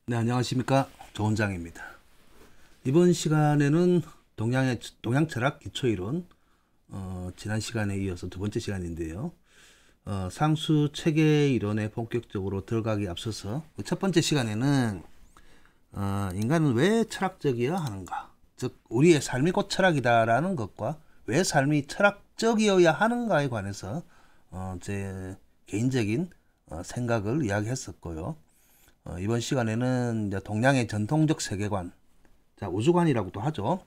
네, 안녕하십니까. 조원장입니다. 이번 시간에는 동양 철학 기초 이론, 지난 시간에 이어서 두 번째 시간인데요. 상수 체계 이론에 본격적으로 들어가기 앞서서 첫 번째 시간에는 인간은 왜 철학적이어야 하는가, 즉 우리의 삶이 곧 철학이다라는 것과 왜 삶이 철학적이어야 하는가에 관해서 제 개인적인 생각을 이야기했었고요. 이번 시간에는 이제 동양의 전통적 세계관, 자, 우주관이라고도 하죠.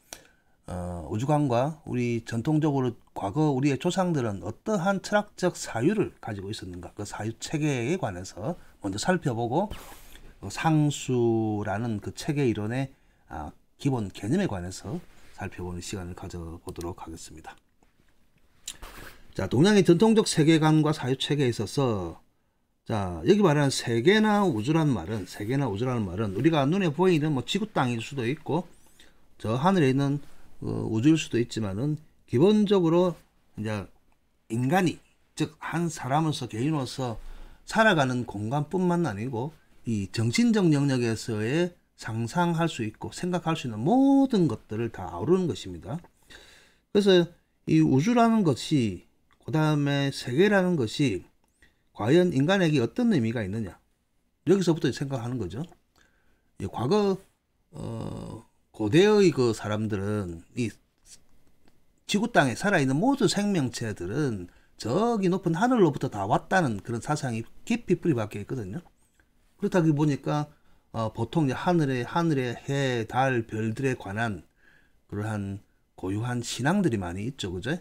우주관과 우리 전통적으로 과거 우리의 조상들은 어떠한 철학적 사유를 가지고 있었는가, 그 사유 체계에 관해서 먼저 살펴보고 상수라는 그 체계 이론의 기본 개념에 관해서 살펴보는 시간을 가져보도록 하겠습니다. 자, 동양의 전통적 세계관과 사유 체계에 있어서 자, 여기 말하는 세계나 우주라는 말은 우리가 눈에 보이는 뭐 지구 땅일 수도 있고 저 하늘에 있는 우주일 수도 있지만은 기본적으로 이제 인간이, 즉 한 사람으로서 개인으로서 살아가는 공간뿐만 아니고 이 정신적 영역에서의 상상할 수 있고 생각할 수 있는 모든 것들을 다 아우르는 것입니다. 그래서 이 우주라는 것이, 그 다음에 세계라는 것이 과연 인간에게 어떤 의미가 있느냐, 여기서부터 생각하는 거죠. 과거 고대의 그 사람들은 이 지구 땅에 살아있는 모든 생명체들은 저기 높은 하늘로부터 다 왔다는 그런 사상이 깊이 뿌리 박혀 있거든요. 그렇다 보니까 보통 이제 하늘에 해, 달, 별들에 관한 그러한 고유한 신앙들이 많이 있죠, 그죠?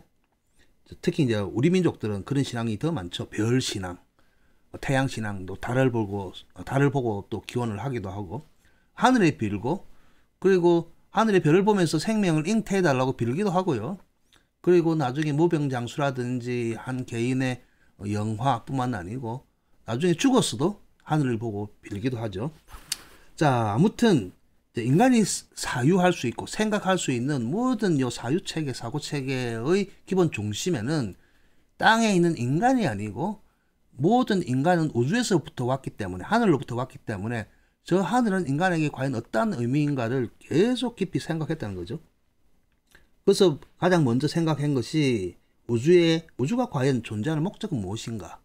특히 이제 우리 민족들은 그런 신앙이 더 많죠. 별 신앙, 태양 신앙도 달을 보고 또 기원을 하기도 하고, 하늘에 빌고, 그리고 하늘의 별을 보면서 생명을 잉태해 달라고 빌기도 하고요. 그리고 나중에 무병장수라든지 한 개인의 영화뿐만 아니고 나중에 죽었어도 하늘을 보고 빌기도 하죠. 자, 아무튼 인간이 사유할 수 있고 생각할 수 있는 모든 요 사유체계, 사고체계의 기본 중심에는 땅에 있는 인간이 아니고 모든 인간은 우주에서부터 왔기 때문에, 하늘로부터 왔기 때문에 저 하늘은 인간에게 과연 어떠한 의미인가를 계속 깊이 생각했다는 거죠. 그래서 가장 먼저 생각한 것이 우주가 과연 존재하는 목적은 무엇인가.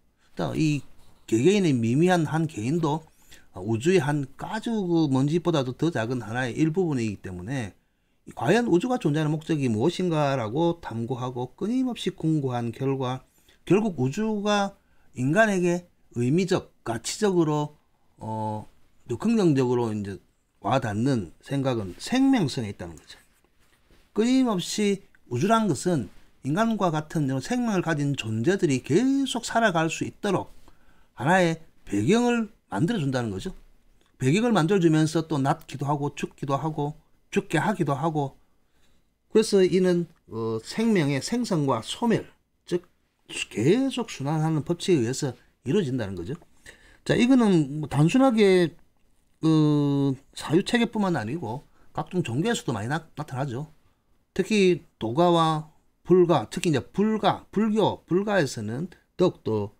이 개개인의 미미한 한 개인도 우주의 한 아주 먼지보다도 더 작은 하나의 일부분이기 때문에 과연 우주가 존재하는 목적이 무엇인가라고 탐구하고 끊임없이 궁구한 결과 결국 우주가 인간에게 의미적, 가치적으로 또 긍정적으로 이제 와닿는 생각은 생명성에 있다는 거죠. 끊임없이 우주란 것은 인간과 같은 생명을 가진 존재들이 계속 살아갈 수 있도록 하나의 배경을 만들어준다는 거죠. 배경을 만들어주면서 또 낳기도 하고 죽기도 하고 죽게 하기도 하고, 그래서 이는 생명의 생성과 소멸, 즉 계속 순환하는 법칙에 의해서 이루어진다는 거죠. 자, 이거는 뭐 단순하게 사유체계뿐만 아니고 각종 종교에서도 많이 나타나죠. 특히 도가와 불가, 특히 이제 불가에서는 더욱더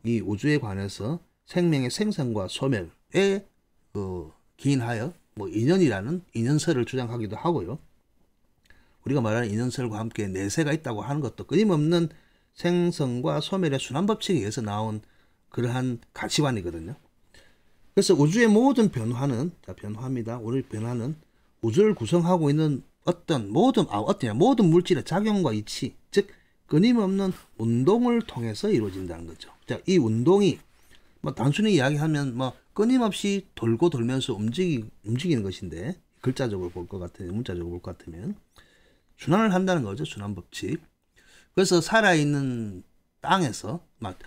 이 우주에 관해서 생명의 생성과 소멸에 기인하여 뭐 인연설을 주장하기도 하고요. 우리가 말하는 인연설과 함께 내세가 있다고 하는 것도 끊임없는 생성과 소멸의 순환법칙에 의해서 나온 그러한 가치관이거든요. 그래서 우주의 모든 변화는, 변화입니다. 오늘 변화는 우주를 구성하고 있는 모든 물질의 작용과 이치, 즉 끊임없는 운동을 통해서 이루어진다는 거죠. 자, 이 운동이 뭐 단순히 이야기하면 뭐 끊임없이 돌고 돌면서 움직이는 것인데, 글자적으로 볼 것 같으면, 문자적으로 볼 것 같으면 순환을 한다는 거죠. 순환 법칙. 그래서 살아있는 땅에서,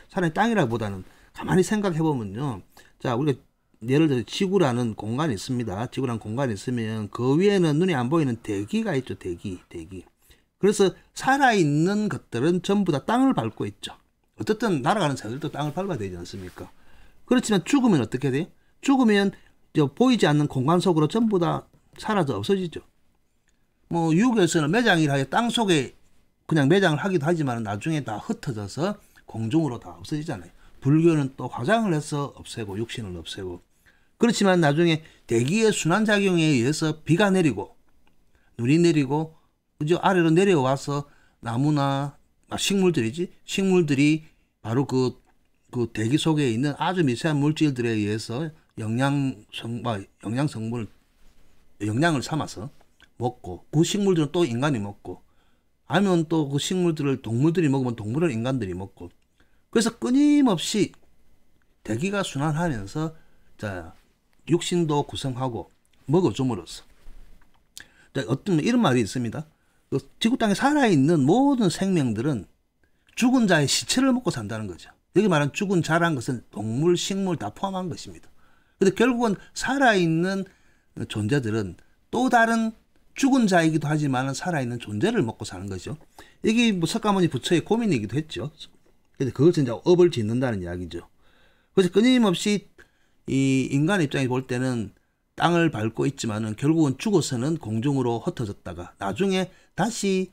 살아있는 땅이라기보다는 가만히 생각해 보면요. 자, 우리가 예를 들어 지구라는 공간이 있습니다. 지구라는 공간이 있으면 그 위에는 눈에 안 보이는 대기가 있죠. 대기. 그래서 살아있는 것들은 전부 다 땅을 밟고 있죠. 어떻든 날아가는 새들도 땅을 밟아야 되지 않습니까? 그렇지만 죽으면 어떻게 돼요? 죽으면 보이지 않는 공간 속으로 전부 다 사라져 없어지죠. 뭐 유교에서는 매장이라 하여 땅 속에 그냥 매장을 하기도 하지만 나중에 다 흩어져서 공중으로 다 없어지잖아요. 불교는 또 화장을 해서 없애고 육신을 없애고, 그렇지만 나중에 대기의 순환작용에 의해서 비가 내리고 눈이 내리고 그저 아래로 내려와서 나무나 식물들이 바로 그 대기 속에 있는 아주 미세한 물질들에 의해서 영양을 삼아서 먹고, 그 식물들은 또 인간이 먹고, 아니면 또 그 식물들을 동물들이 먹으면 동물을 인간들이 먹고, 그래서 끊임없이 대기가 순환하면서 육신도 구성하고 먹어줌으로써 어떤 이런 말이 있습니다. 지구 땅에 살아있는 모든 생명들은 죽은 자의 시체를 먹고 산다는 거죠. 여기 말하는 죽은 자란 것은 동물, 식물 다 포함한 것입니다. 근데 결국은 살아있는 존재들은 또 다른 죽은 자이기도 하지만 살아있는 존재를 먹고 사는 거죠. 이게 뭐 석가모니 부처의 고민이기도 했죠. 근데 그것은 이제 업을 짓는다는 이야기죠. 그래서 끊임없이 이 인간의 입장에 볼 때는 땅을 밟고 있지만은 결국은 죽어서는 공중으로 흩어졌다가 나중에 다시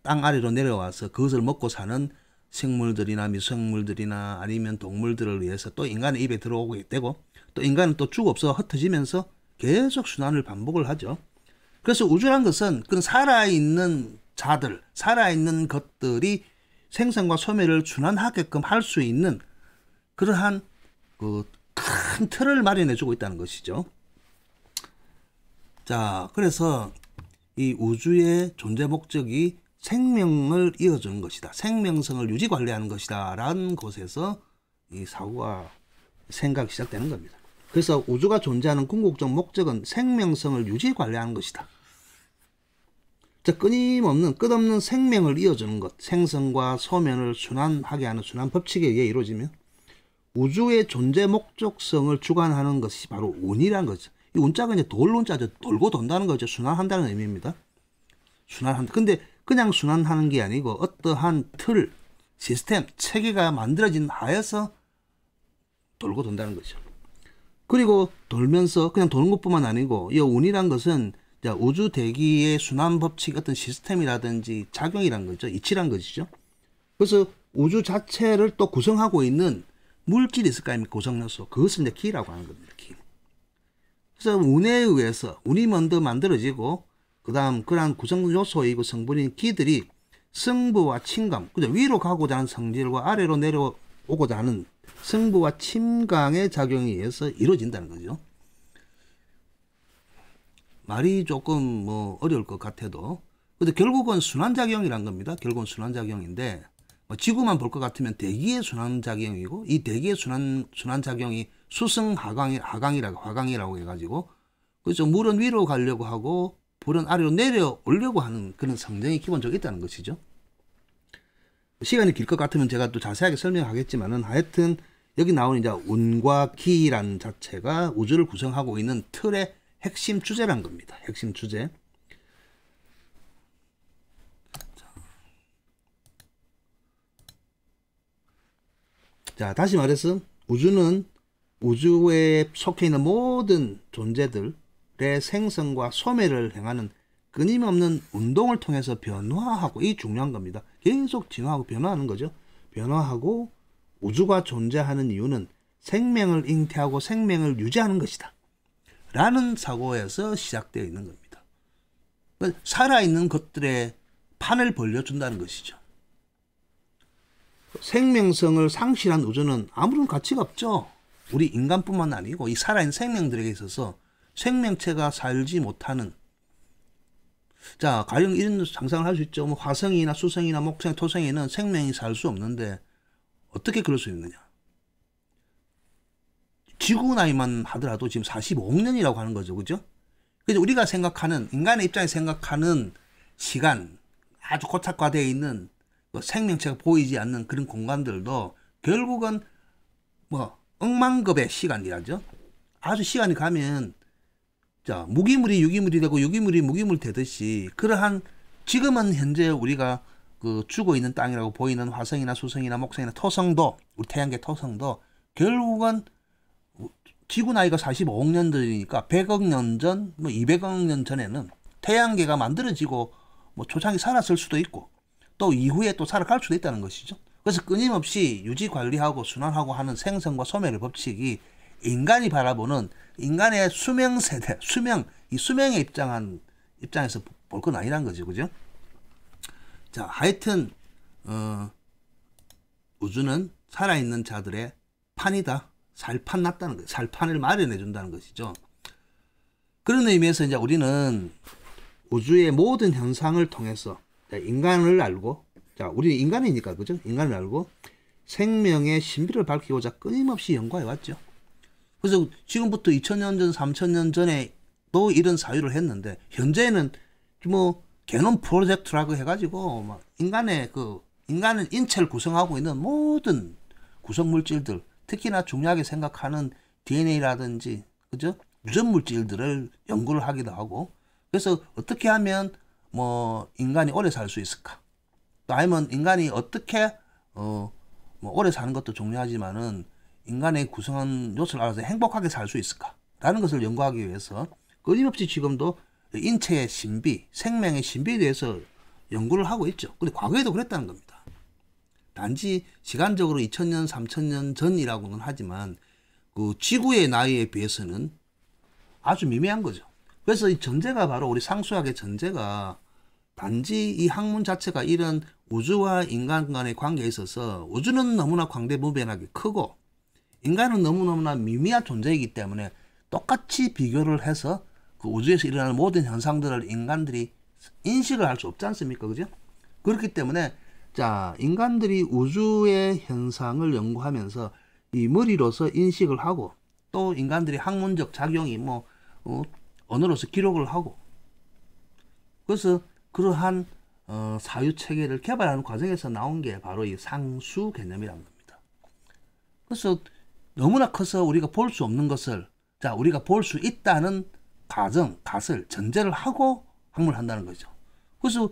땅 아래로 내려와서 그것을 먹고 사는 생물들이나 미생물들이나 아니면 동물들을 위해서 또 인간의 입에 들어오게 되고, 또 인간은 또 죽어서 흩어지면서 계속 순환을 반복을 하죠. 그래서 우주란 것은 그런 살아있는 자들, 살아있는 것들이 생성과 소멸을 순환하게끔 할 수 있는 그러한 그 큰 틀을 마련해 주고 있다는 것이죠. 자, 그래서 이 우주의 존재 목적이 생명을 이어주는 것이다, 생명성을 유지 관리하는 것이다 라는 곳에서 이 사고가 생각이 시작되는 겁니다. 그래서 우주가 존재하는 궁극적 목적은 생명성을 유지 관리하는 것이다. 자, 끝없는 생명을 이어주는 것, 생성과 소멸을 순환하게 하는 순환 법칙에 의해 이루어지면 우주의 존재 목적성을 주관하는 것이 바로 운이라는 거죠. 이 운자가 이제 돌운자죠. 돌고 돈다는 거죠. 순환한다는 의미입니다. 순환한다. 근데 그냥 순환하는 게 아니고 어떠한 틀, 시스템, 체계가 만들어진 하에서 돌고 돈다는 거죠. 그리고 돌면서 그냥 도는 것뿐만 아니고 이 운이란 것은 우주 대기의 순환 법칙, 어떤 시스템이라든지 작용이란 거죠. 이치란 것이죠. 그래서 우주 자체를 또 구성하고 있는 물질이 있을 거 아닙니까? 구성요소. 그것을 이제 기라고 하는 겁니다. 기. 그래서 운에 의해서 운이 먼저 만들어지고 그 다음 그러한 구성요소이고 성분인 기들이 승부와 침강, 위로 가고자 하는 성질과 아래로 내려오고자 하는 승부와 침강의 작용에 의해서 이루어진다는 거죠. 말이 조금 뭐 어려울 것 같아도, 근데 결국은 순환작용이란 겁니다. 결국은 순환작용인데, 지구만 볼 것 같으면 대기의 순환작용이고, 이 대기의 순환작용이 화강이라고 해가지고, 그래서 물은 위로 가려고 하고 불은 아래로 내려오려고 하는 그런 성정이 기본적으로 있다는 것이죠. 시간이 길 것 같으면 제가 또 자세하게 설명하겠지만은, 하여튼 여기 나오는 이제 운과 기란 자체가 우주를 구성하고 있는 틀의 핵심 주제란 겁니다. 핵심 주제. 자, 다시 말해서 우주는 우주에 속해 있는 모든 존재들의 생성과 소멸을 행하는 끊임없는 운동을 통해서 변화하고, 이 중요한 겁니다. 계속 진화하고 변화하는 거죠. 변화하고 우주가 존재하는 이유는 생명을 잉태하고 생명을 유지하는 것이다 라는 사고에서 시작되어 있는 겁니다. 살아있는 것들의 판을 벌려준다는 것이죠. 생명성을 상실한 우주는 아무런 가치가 없죠. 우리 인간뿐만 아니고 이 살아있는 생명들에게 있어서 생명체가 살지 못하는, 자, 가령 이런 상상을 할 수 있죠. 뭐 화성이나 수성이나 목성, 토성에는 생명이 살 수 없는데 어떻게 그럴 수 있느냐. 지구 나이만 하더라도 지금 45억 년이라고 하는 거죠. 그죠? 그래서 우리가 생각하는, 인간의 입장에 생각하는 시간, 아주 고착화되어 있는 생명체가 보이지 않는 그런 공간들도 결국은 뭐 억만급의 시간이라죠. 아주 시간이 가면 자, 무기물이 유기물이 되고 유기물이 무기물 되듯이, 그러한 지금은 현재 우리가 그 죽어 있는 땅이라고 보이는 화성이나 수성이나 목성이나 토성도, 우리 태양계 토성도 결국은 지구 나이가 45억 년들이니까 100억 년 전, 뭐 200억 년 전에는 태양계가 만들어지고 뭐 초창기 살았을 수도 있고 또 이후에 또 살아갈 수도 있다는 것이죠. 그래서 끊임없이 유지 관리하고 순환하고 하는 생성과 소멸의 법칙이 인간이 바라보는 인간의 수명 세대, 이 수명의 입장에서 볼 건 아니란 거죠. 그죠? 자, 하여튼, 우주는 살아있는 자들의 판이다. 살판 났다는 거예요. 살판을 마련해 준다는 것이죠. 그런 의미에서 이제 우리는 우주의 모든 현상을 통해서 인간을 알고, 자, 우리 인간이니까, 그죠? 인간을 알고 생명의 신비를 밝히고자 끊임없이 연구해 왔죠. 그래서 지금부터 2000년 전, 3000년 전에도 이런 사유를 했는데, 현재는 뭐, 게놈 프로젝트라고 해가지고, 막 인간은 인체를 구성하고 있는 모든 구성 물질들, 특히나 중요하게 생각하는 DNA라든지, 그죠? 유전 물질들을 연구를 하기도 하고, 그래서 어떻게 하면 뭐 인간이 오래 살 수 있을까? 또 아니면 인간이 어떻게 뭐 오래 사는 것도 중요하지만은 인간의 구성한 요소를 알아서 행복하게 살 수 있을까? 라는 것을 연구하기 위해서 끊임없이 지금도 인체의 신비, 생명의 신비에 대해서 연구를 하고 있죠. 근데 과거에도 그랬다는 겁니다. 단지 시간적으로 2000년, 3000년 전이라고는 하지만 그 지구의 나이에 비해서는 아주 미미한 거죠. 그래서 이 전제가 바로 우리 상수학의 전제가 단지 이 학문 자체가 이런 우주와 인간 간의 관계에 있어서 우주는 너무나 광대무변하게 크고 인간은 너무너무나 미미한 존재이기 때문에 똑같이 비교를 해서 그 우주에서 일어나는 모든 현상들을 인간들이 인식을 할 수 없지 않습니까? 그죠? 그렇기 때문에 자, 인간들이 우주의 현상을 연구하면서 이 머리로서 인식을 하고 또 인간들이 학문적 작용이 뭐 언어로서 기록을 하고 그래서 그러한 사유 체계를 개발하는 과정에서 나온 게 바로 이 상수 개념이라는 겁니다. 그래서 너무나 커서 우리가 볼 수 없는 것을 자, 우리가 볼 수 있다는 갓을 전제를 하고 학문을 한다는 거죠. 그래서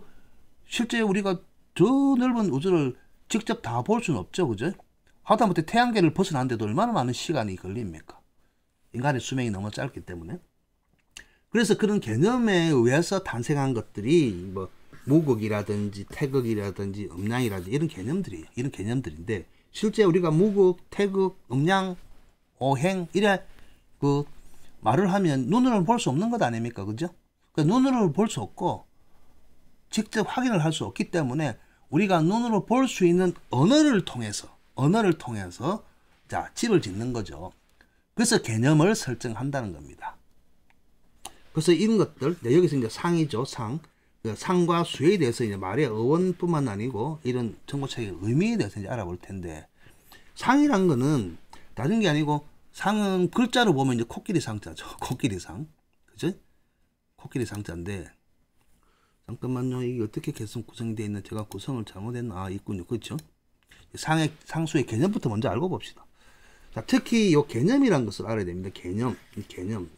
실제 우리가 저 넓은 우주를 직접 다 볼 수는 없죠. 그죠? 하다못해 태양계를 벗어나는데도 얼마나 많은 시간이 걸립니까? 인간의 수명이 너무 짧기 때문에. 그래서 그런 개념에 의해서 탄생한 것들이 뭐 무극이라든지 태극이라든지 음양이라든지 이런 개념들인데 실제 우리가 무극, 태극, 음양, 오행 이래 그 말을 하면 눈으로는 볼 수 없는 것 아닙니까? 그죠? 그러니까 눈으로 볼 수 없고 직접 확인을 할 수 없기 때문에 우리가 눈으로 볼 수 있는 언어를 통해서 자, 집을 짓는 거죠. 그래서 개념을 설정한다는 겁니다. 그래서 이런 것들, 여기서 이제 상이죠, 상과 수에 대해서 이제 말의 어원뿐만 아니고 이런 정보체계의 의미에 대해서 이제 알아볼 텐데, 상이란 거는 다른 게 아니고 상은 글자로 보면 이제 코끼리 상자죠. 코끼리 상. 그죠? 코끼리 상자인데, 잠깐만요. 이게 어떻게 계속 구성이 되어 있나? 제가 구성을 잘못했나? 있군요. 그렇죠? 상수의 개념부터 먼저 알고 봅시다. 자, 특히 이 개념이라는 것을 알아야 됩니다. 개념.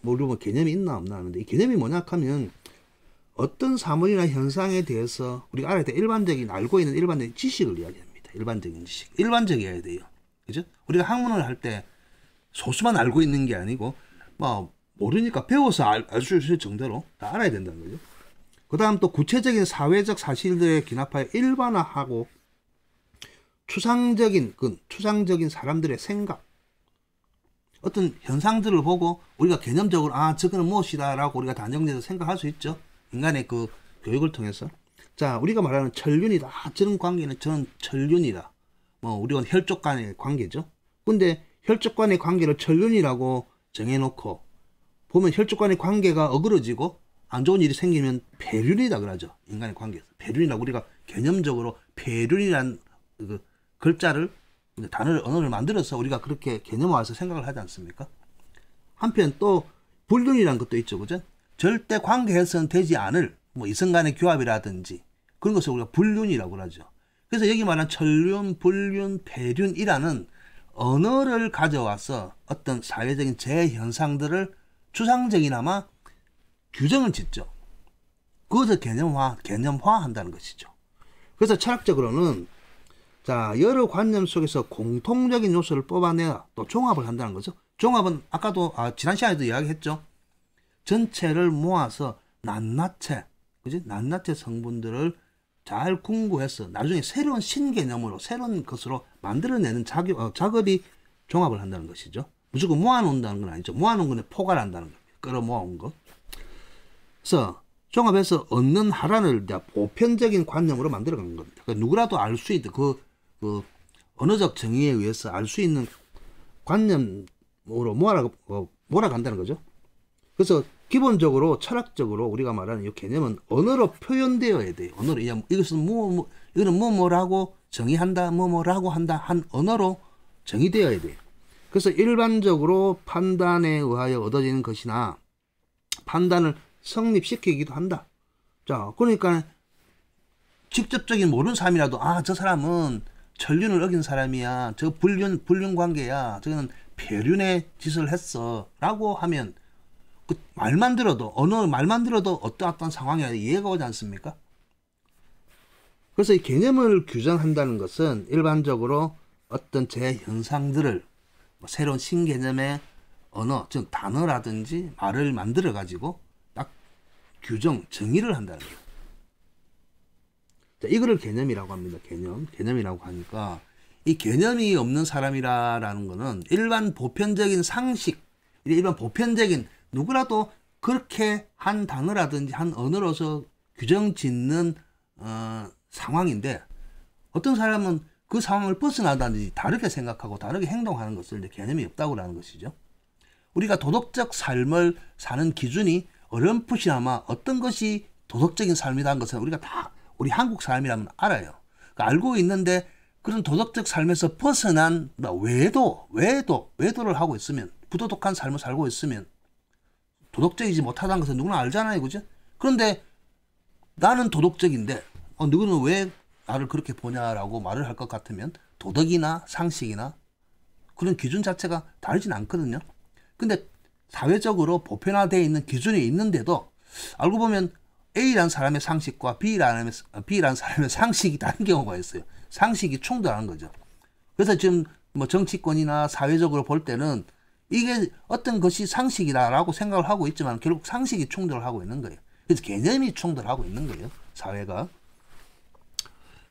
모르면 개념이 있나 없나 하는데, 이 개념이 뭐냐 하면 어떤 사물이나 현상에 대해서 우리가 알아야 돼. 알고 있는 일반적인 지식을 이야기합니다. 일반적인 지식. 일반적이어야 돼요. 그죠? 우리가 학문을 할 때 소수만 알고 있는 게 아니고, 뭐, 모르니까 배워서 알 수 있을 정도로 다 알아야 된다는 거죠. 그 다음 또 구체적인 사회적 사실들에 기납하여 일반화하고 추상적인 사람들의 생각, 어떤 현상들을 보고 우리가 개념적으로 저거는 무엇이다라고 우리가 단정해서 생각할 수 있죠. 인간의 그 교육을 통해서. 자, 우리가 말하는 천륜이다. 저런 관계는 저는 천륜이다. 뭐 우리가 혈족 간의 관계죠. 근데 혈족 간의 관계를 천륜이라고 정해놓고 보면 혈족 간의 관계가 어그러지고 안 좋은 일이 생기면 폐륜이다 그러죠. 인간의 관계에서. 폐륜이라고 우리가 개념적으로 폐륜이라는 그 글자를 언어를 만들어서 우리가 그렇게 개념화해서 생각을 하지 않습니까? 한편 또 불륜이라는 것도 있죠. 그죠? 절대 관계해서는 되지 않을 뭐 이성 간의 교합이라든지 그런 것을 우리가 불륜이라고 하죠. 그래서 여기 말한 천륜, 불륜, 폐륜이라는 언어를 가져와서 어떤 사회적인 재현상들을 추상적이나마 규정을 짓죠. 그것을 개념화한다는 것이죠. 그래서 철학적으로는 자, 여러 관념 속에서 공통적인 요소를 뽑아내야 또 종합을 한다는 거죠. 종합은 아까도 지난 시간에도 이야기했죠. 전체를 모아서 낱낱이 성분들을 잘 궁구해서 나중에 새로운 신개념으로 새로운 것으로 만들어내는 작업이 종합을 한다는 것이죠. 무조건 모아놓는다는 건 아니죠. 모아놓은 거는 포괄한다는 거예요. 끌어모아온 거. 그래서 종합해서 얻는 하란을 이제 보편적인 관념으로 만들어가는 겁니다. 그러니까 누구라도 알 수 있는 그 언어적 정의에 의해서 알 수 있는 관념으로 몰아간다는 거죠. 그래서 기본적으로 철학적으로 우리가 말하는 이 개념은 언어로 표현되어야 돼요. 언어로 이것은 이거는 뭐라고 정의한다, 뭐라고 한다 한 언어로 정의되어야 돼요. 그래서 일반적으로 판단에 의하여 얻어지는 것이나 판단을 성립시키기도 한다. 자, 그러니까 직접적인 모르는 사람이라도 저 사람은 천륜을 어긴 사람이야. 저 불륜 관계야. 저거는 폐륜의 짓을 했어. 라고 하면 그 말만 들어도 말만 들어도 어떤 상황이 이해가 오지 않습니까? 그래서 이 개념을 규정한다는 것은 일반적으로 어떤 제 현상들을 새로운 신개념의 언어, 즉 단어라든지 말을 만들어 가지고 딱 정의를 한다는 거예요. 자, 이거를 개념이라고 합니다. 개념이라고 하니까 이 개념이 없는 사람이라는 거는 일반 보편적인 상식, 일반 보편적인 누구라도 그렇게 한 단어라든지 한 언어로서 규정 짓는 상황인데 어떤 사람은 그 상황을 벗어나다든지 다르게 생각하고 다르게 행동하는 것을 이제 개념이 없다고 하는 것이죠. 우리가 도덕적 삶을 사는 기준이 어렴풋이나마 어떤 것이 도덕적인 삶이라는 것은 우리가 다 우리 한국 사람이라면 알아요. 그러니까 알고 있는데 그런 도덕적 삶에서 벗어난 외도를 하고 있으면 부도덕한 삶을 살고 있으면 도덕적이지 못하다는 것은 누구나 알잖아요. 그죠? 그런데 나는 도덕적인데 누구는 왜 나를 그렇게 보냐라고 말을 할 것 같으면 도덕이나 상식이나 그런 기준 자체가 다르진 않거든요. 근데 사회적으로 보편화되어 있는 기준이 있는데도 알고 보면 A라는 사람의 상식과 B라는 사람의 상식이 다른 경우가 있어요. 상식이 충돌하는 거죠. 그래서 지금 뭐 정치권이나 사회적으로 볼 때는 이게 어떤 것이 상식이다라고 생각을 하고 있지만 결국 상식이 충돌을 하고 있는 거예요. 그래서 개념이 충돌하고 있는 거예요. 사회가.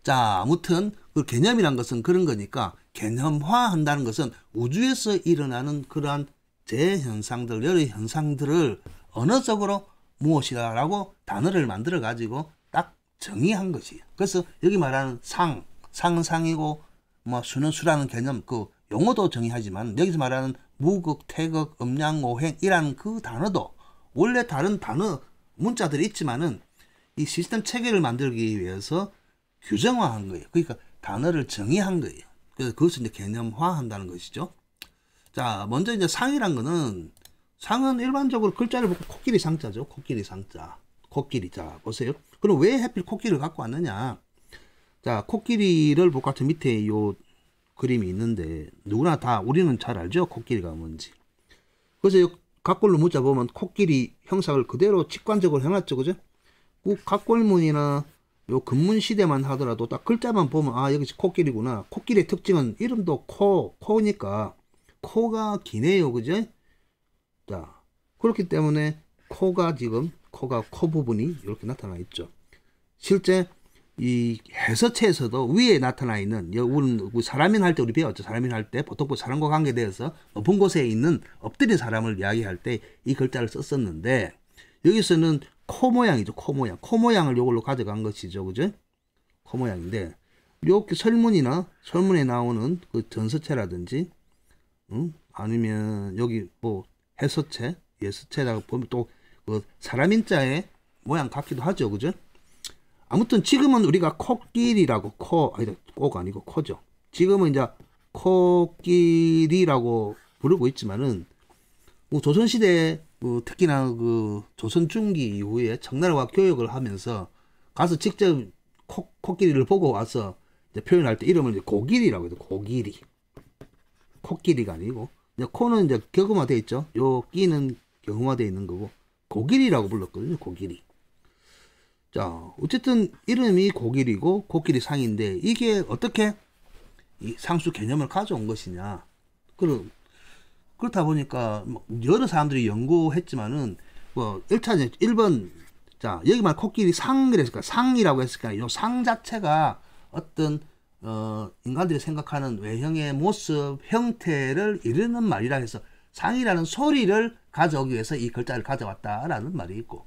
자, 아무튼 그 개념이란 것은 그런 거니까 개념화한다는 것은 우주에서 일어나는 그러한 재현상들, 여러 현상들을 언어적으로 무엇이다라고 단어를 만들어 가지고 딱 정의한 것이에요. 그래서 여기 말하는 상은 상이고 뭐 수는 수라는 개념 그 용어도 정의하지만 여기서 말하는 무극, 태극, 음양, 오행이라는 그 단어도 원래 다른 단어 문자들이 있지만은 이 시스템 체계를 만들기 위해서 규정화한 거예요. 그러니까 단어를 정의한 거예요. 그래서 그것을 이제 개념화한다는 것이죠. 자, 먼저 이제 상이란 거는 상은 일반적으로 글자를 보고 코끼리 상자죠. 코끼리 상자. 코끼리. 자, 보세요. 그럼 왜 하필 코끼리를 갖고 왔느냐? 자, 코끼리를 볼 것 같은 밑에 요 그림이 있는데 누구나 다 우리는 잘 알죠. 코끼리가 뭔지. 그래서 요 각골로 문자 보면 코끼리 형상을 그대로 직관적으로 해놨죠. 그죠? 그 각골문이나 요 근문 시대만 하더라도 딱 글자만 보면 여기 코끼리구나. 코끼리의 특징은 이름도 코니까 코가 기네요. 그죠? 자, 그렇기 때문에 코가 코 부분이 이렇게 나타나 있죠. 실제 이 해서체에서도 위에 나타나 있는 우리는 사람인 할 때 우리 배웠죠. 사람인 할 때 보통 사람과 관계대해서 높은 곳에 있는 엎드린 사람을 이야기할 때 이 글자를 썼었는데 여기서는 코 모양이죠. 코 모양을 이걸로 가져간 것이죠. 그죠? 코 모양인데 이렇게 설문에 나오는 그 전서체라든지 아니면 여기 뭐 해서체, 예서체라고 보면 또 그 사람인자의 모양 같기도 하죠. 그죠? 아무튼 지금은 우리가 코끼리라고 코가 아니고 코죠. 지금은 이제 코끼리라고 부르고 있지만은 뭐 조선시대 특히나 그 조선 중기 이후에 청나라와 교역을 하면서 가서 직접 코끼리를 보고 와서 이제 표현할 때 이름을 이제 고길이라고 해요. 고길이. 코끼리가 아니고 이제 코는 이제 격음화되어 있죠. 요 끼는 경음화되어 있는 거고 고길이라고 불렀거든요. 고길이. 자, 어쨌든 이름이 고길이고 코끼리 상인데 이게 어떻게 이 상수 개념을 가져온 것이냐. 그렇다 보니까 여러 사람들이 연구했지만은 뭐 1번 자, 여기만 코끼리 상이랬을까? 상이라고 했을까? 요 상 자체가 어떤 인간들이 생각하는 외형의 모습, 형태를 이르는 말이라 해서 상이라는 소리를 가져오기 위해서 이 글자를 가져왔다라는 말이 있고,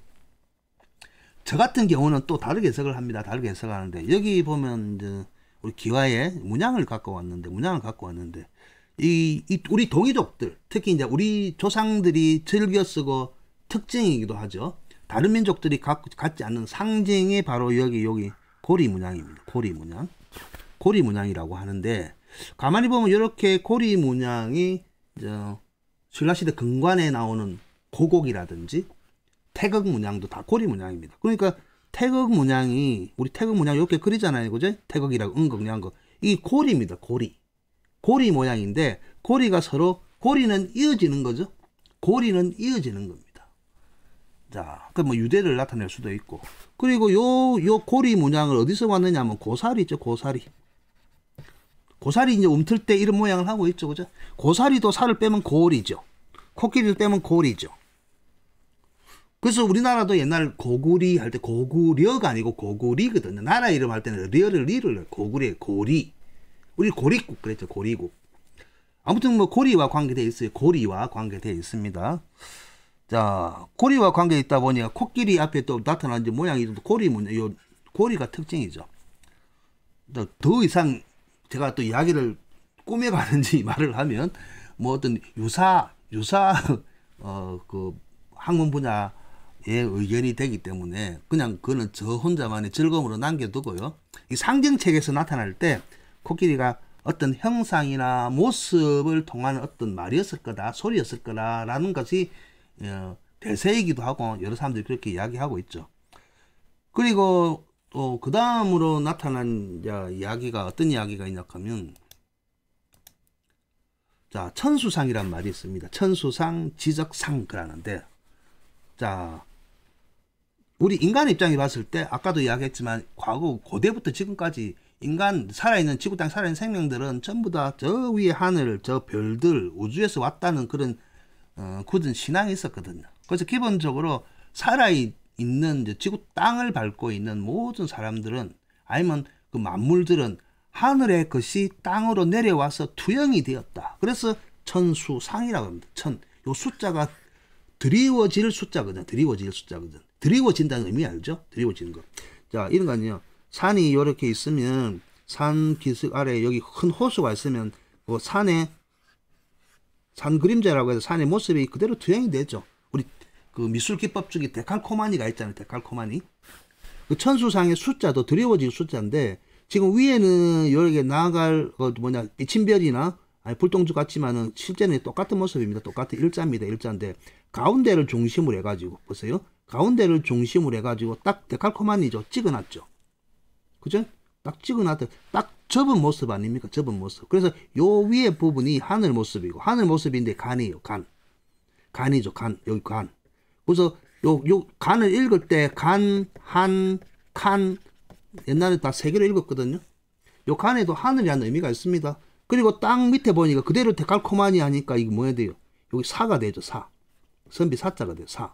저 같은 경우는 또 다르게 해석을 합니다. 다르게 해석하는데, 여기 보면 이제 우리 기와에 문양을 갖고 왔는데, 우리 동이족들, 특히 이제 우리 조상들이 즐겨 쓰고 특징이기도 하죠. 다른 민족들이 갖지 않는 상징이 바로 여기 고리 문양입니다. 고리 문양이라고 하는데, 가만히 보면 이렇게 고리 문양이 신라시대 근관에 나오는 고곡이라든지 태극 문양도 다 고리 문양입니다. 그러니까 태극 문양이, 우리 태극 문양 이렇게 그리잖아요. 그죠? 태극이라고 은극이란 거. 이 고리입니다. 고리 모양인데, 고리가 서로, 고리는 이어지는 거죠. 고리는 이어지는 겁니다. 자, 그 뭐 유대를 나타낼 수도 있고. 그리고 요 고리 문양을 어디서 왔느냐 하면 고사리죠. 고사리 이제 움틀 때 이런 모양을 하고 있죠. 그죠? 고사리도 살을 빼면 고리죠. 코끼리를 빼면 고리죠. 그래서 우리나라도 옛날 고구리 할 때 고구려가 아니고 고구리거든요. 나라 이름 할 때는 리를 고구리, 고리. 우리 고리국 그랬죠. 고리국. 아무튼 뭐 고리와 관계되어 있어요. 고리와 관계되어 있습니다. 자, 고리와 관계되어 있다 보니까 코끼리 앞에 또 나타나는 모양이 고리 문양, 요 고리가 특징이죠. 더 이상 제가 또 이야기를 꾸며가는지 말을 하면 뭐 어떤 유사 그 학문 분야의 의견이 되기 때문에 그냥 그거는 저 혼자만의 즐거움으로 남겨두고요. 이 상징책에서 나타날 때 코끼리가 어떤 형상이나 모습을 통하는 어떤 말이었을 거다, 소리였을 거다라는 것이 대세이기도 하고 여러 사람들이 그렇게 이야기하고 있죠. 그리고 또 그 다음으로 나타난 이야기가 어떤 이야기가 있냐 하면, 자, 천수상이란 말이 있습니다. 천수상, 지적상 그러는데, 자, 우리 인간 입장에 봤을 때 아까도 이야기했지만 과거 고대부터 지금까지 인간 살아있는 지구 땅 살아있는 생명들은 전부 다 저 위에 하늘, 저 별들, 우주에서 왔다는 그런 굳은 신앙이 있었거든요. 그래서 기본적으로 살아있는 지구 땅을 밟고 있는 모든 사람들은, 아니면 그 만물들은 하늘의 것이 땅으로 내려와서 투영이 되었다. 그래서 천수상이라고 합니다. 요 숫자가 드리워질 숫자거든. 드리워진다는 의미 알죠? 드리워지는 거. 자, 이런 거 아니에요. 산이 이렇게 있으면 산 기슭 아래 여기 큰 호수가 있으면 그 산에 산 그림자라고 해서 산의 모습이 그대로 투영이 되죠. 우리 그 미술 기법 중에 데칼코마니가 있잖아요. 데칼코마니. 그 천수상의 숫자도 드리워질 숫자인데, 지금 위에는 여기 나갈 삐침별이나 불똥주 같지만은 실제는 똑같은 모습입니다. 똑같은 일자입니다. 일자인데 가운데를 중심으로 해가지고 보세요. 가운데를 중심으로 해가지고 딱 데칼코마니죠. 찍어놨죠. 그죠? 딱 찍어놨던 딱 접은 모습 아닙니까? 접은 모습. 그래서 요 위에 부분이 하늘 모습이고, 하늘 모습인데 간이에요. 간이죠. 여기 간. 그래서 요 간을 읽을 때 간, 한, 칸, 옛날에 다 세 개로 읽었거든요. 요 간에도 하늘이라는 의미가 있습니다. 그리고 땅 밑에 보니까 그대로 데칼코마니 하니까 이게 뭐야 돼요? 여기 사가 되죠. 사. 선비 사자가 돼요. 사.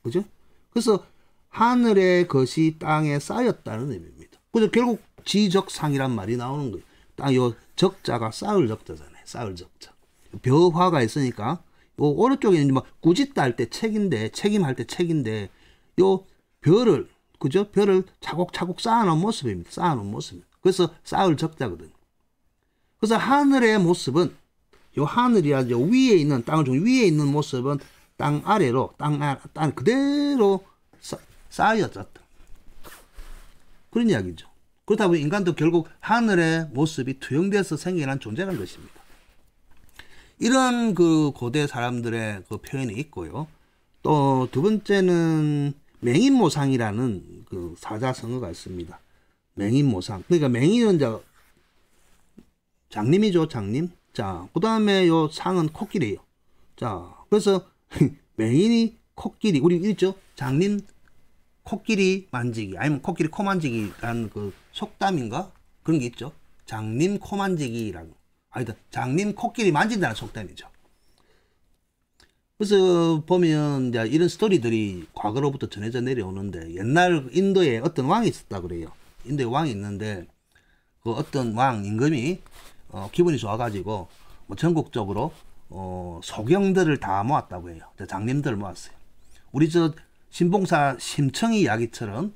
그죠? 그래서 하늘의 것이 땅에 쌓였다는 의미입니다. 그래서 결국 지적상이란 말이 나오는 거예요. 요 적자가 쌓을 적자잖아요. 쌓을 적자. 벼화가 있으니까 요 오른쪽에는 뭐 꾸짖다 할 때 책인데, 책임할 때 책인데, 요 별을, 그죠? 별을 차곡차곡 쌓아놓은 모습입니다. 쌓아놓은 모습. 그래서 쌓을 적자거든요. 그래서 하늘의 모습은, 요 하늘이야, 요 위에 있는, 땅을 중 위에 있는 모습은 땅 아래로, 땅 그대로 쌓여졌다. 그런 이야기죠. 그렇다 보니 인간도 결국 하늘의 모습이 투영돼서 생겨난 존재라는 것입니다. 이런 그 고대 사람들의 그 표현이 있고요. 또 두 번째는 맹인모상이라는 그 사자성어가 있습니다. 맹인모상. 그러니까 맹인은 장님이죠, 장님. 자, 그 다음에 요 상은 코끼리예요. 자, 그래서 맹인이 코끼리, 우리 있죠? 장님 코끼리 만지기, 아니면 코끼리 코 만지기라는 그 속담인가? 그런 게 있죠. 장님 코 만지기라고. 아니다, 장님 코끼리 만진다는 속담이죠. 그래서 보면 이제 이런 스토리들이 과거로부터 전해져 내려오는데, 옛날 인도에 어떤 왕이 있었다 그래요. 인도에 왕이 있는데 그 어떤 왕 임금이 기분이 좋아가지고 뭐 전국적으로 소경들을 다 모았다고 해요. 장님들을 모았어요. 우리 저 신봉사 심청이 이야기처럼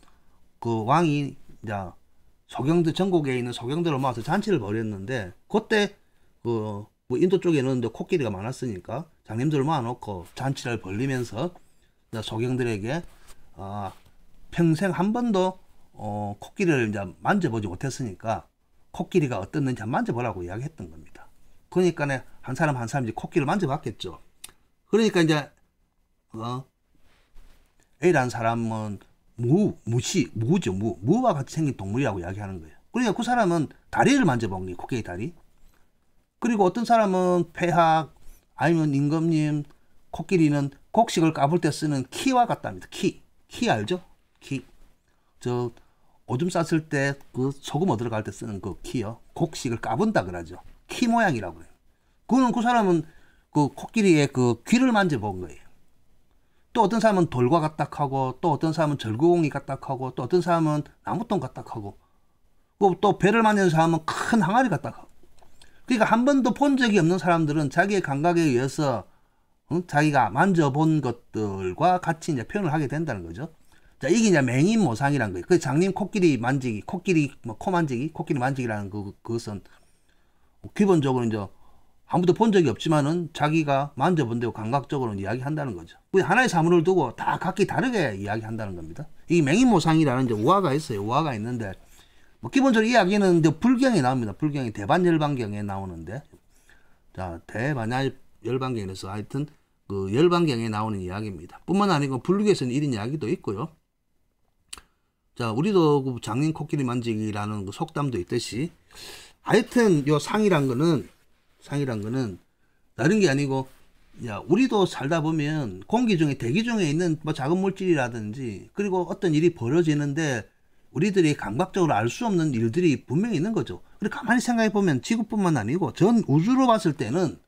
그 왕이 이제 소경들, 전국에 있는 소경들을 모아서 잔치를 벌였는데, 그때 뭐 인도 쪽에는 이제 코끼리가 많았으니까 장님들을 모아놓고 잔치를 벌리면서 소경들에게 평생 한 번도 코끼리를 이제 만져보지 못했으니까 코끼리가 어떻는지 한번 만져보라고 이야기했던 겁니다. 그러니까 한 사람 한 사람이 코끼리를 만져봤겠죠. 그러니까 이제 A라는 사람은 무와 같이 생긴 동물이라고 이야기하는 거예요. 그러니까 그 사람은 다리를 만져본 거예요. 코끼리 다리. 그리고 어떤 사람은 폐학, 아니면 임금님, 코끼리는 곡식을 까불 때 쓰는 키와 같답니다. 키 알죠? 키. 저 오줌 쌌을 때 그 소금 얻으러 갈 때 쓰는 그 키요. 곡식을 까분다 그러죠. 키 모양이라고 해요. 그 사람은 그 코끼리의 그 귀를 만져본 거예요. 또 어떤 사람은 돌과 같다 하고, 또 어떤 사람은 절구공이 같다 하고, 또 어떤 사람은 나무똥 같다 하고, 또 배를 만지는 사람은 큰 항아리 같다 하고. 그러니까 한 번도 본 적이 없는 사람들은 자기의 감각에 의해서 자기가 만져본 것들과 같이 이제 표현을 하게 된다는 거죠. 자, 이게 이제 맹인모상이라는 거예요. 그 장님 코끼리 만지기, 코끼리 코 만지기, 코끼리 만지기라는 그것은 기본적으로 이제 아무도 본 적이 없지만은 자기가 만져본 데고 감각적으로는 이야기한다는 거죠. 하나의 사물을 두고 다 각기 다르게 이야기한다는 겁니다. 이 맹인모상이라는 이제 우화가 있어요. 우화가 있는데, 기본적으로 이야기는 이제 불경에 나옵니다. 불경이 대반열반경에 나오는데, 자, 대반열반경에서 하여튼 그 열반경에 나오는 이야기입니다. 뿐만 아니고 불교에서는 이런 이야기도 있고요. 자, 우리도 그 장님 코끼리 만지기라는 그 속담도 있듯이, 하여튼 요 상이란 거는 다른 게 아니고, 야, 우리도 살다 보면 공기 중에, 대기 중에 있는 뭐 작은 물질이라든지, 그리고 어떤 일이 벌어지는데 우리들이 감각적으로 알 수 없는 일들이 분명히 있는 거죠. 그리고 가만히 생각해 보면 지구뿐만 아니고 전 우주로 봤을 때는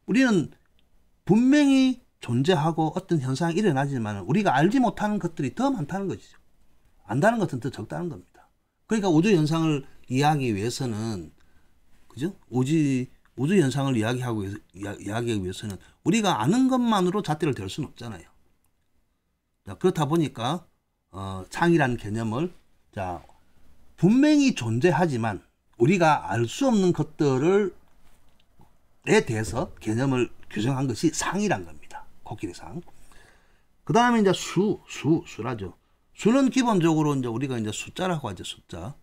우리는 분명히 존재하고 어떤 현상이 일어나지만 우리가 알지 못하는 것들이 더 많다는 것이죠. 안다는 것은 더 적다는 겁니다. 그러니까 우주 현상을 이해하기 위해서는, 그죠? 우주 현상을 이야기하기 위해서는 우리가 아는 것만으로 잣대를 댈 수는 없잖아요. 자, 그렇다 보니까 창이라는 개념을, 자, 분명히 존재하지만 우리가 알 수 없는 것들에 대해서 개념을 규정한 것이 상이란 겁니다. 코끼리상. 그 다음에 이제 수라죠. 수는 기본적으로 이제 우리가 이제 숫자라고 하죠. 숫자.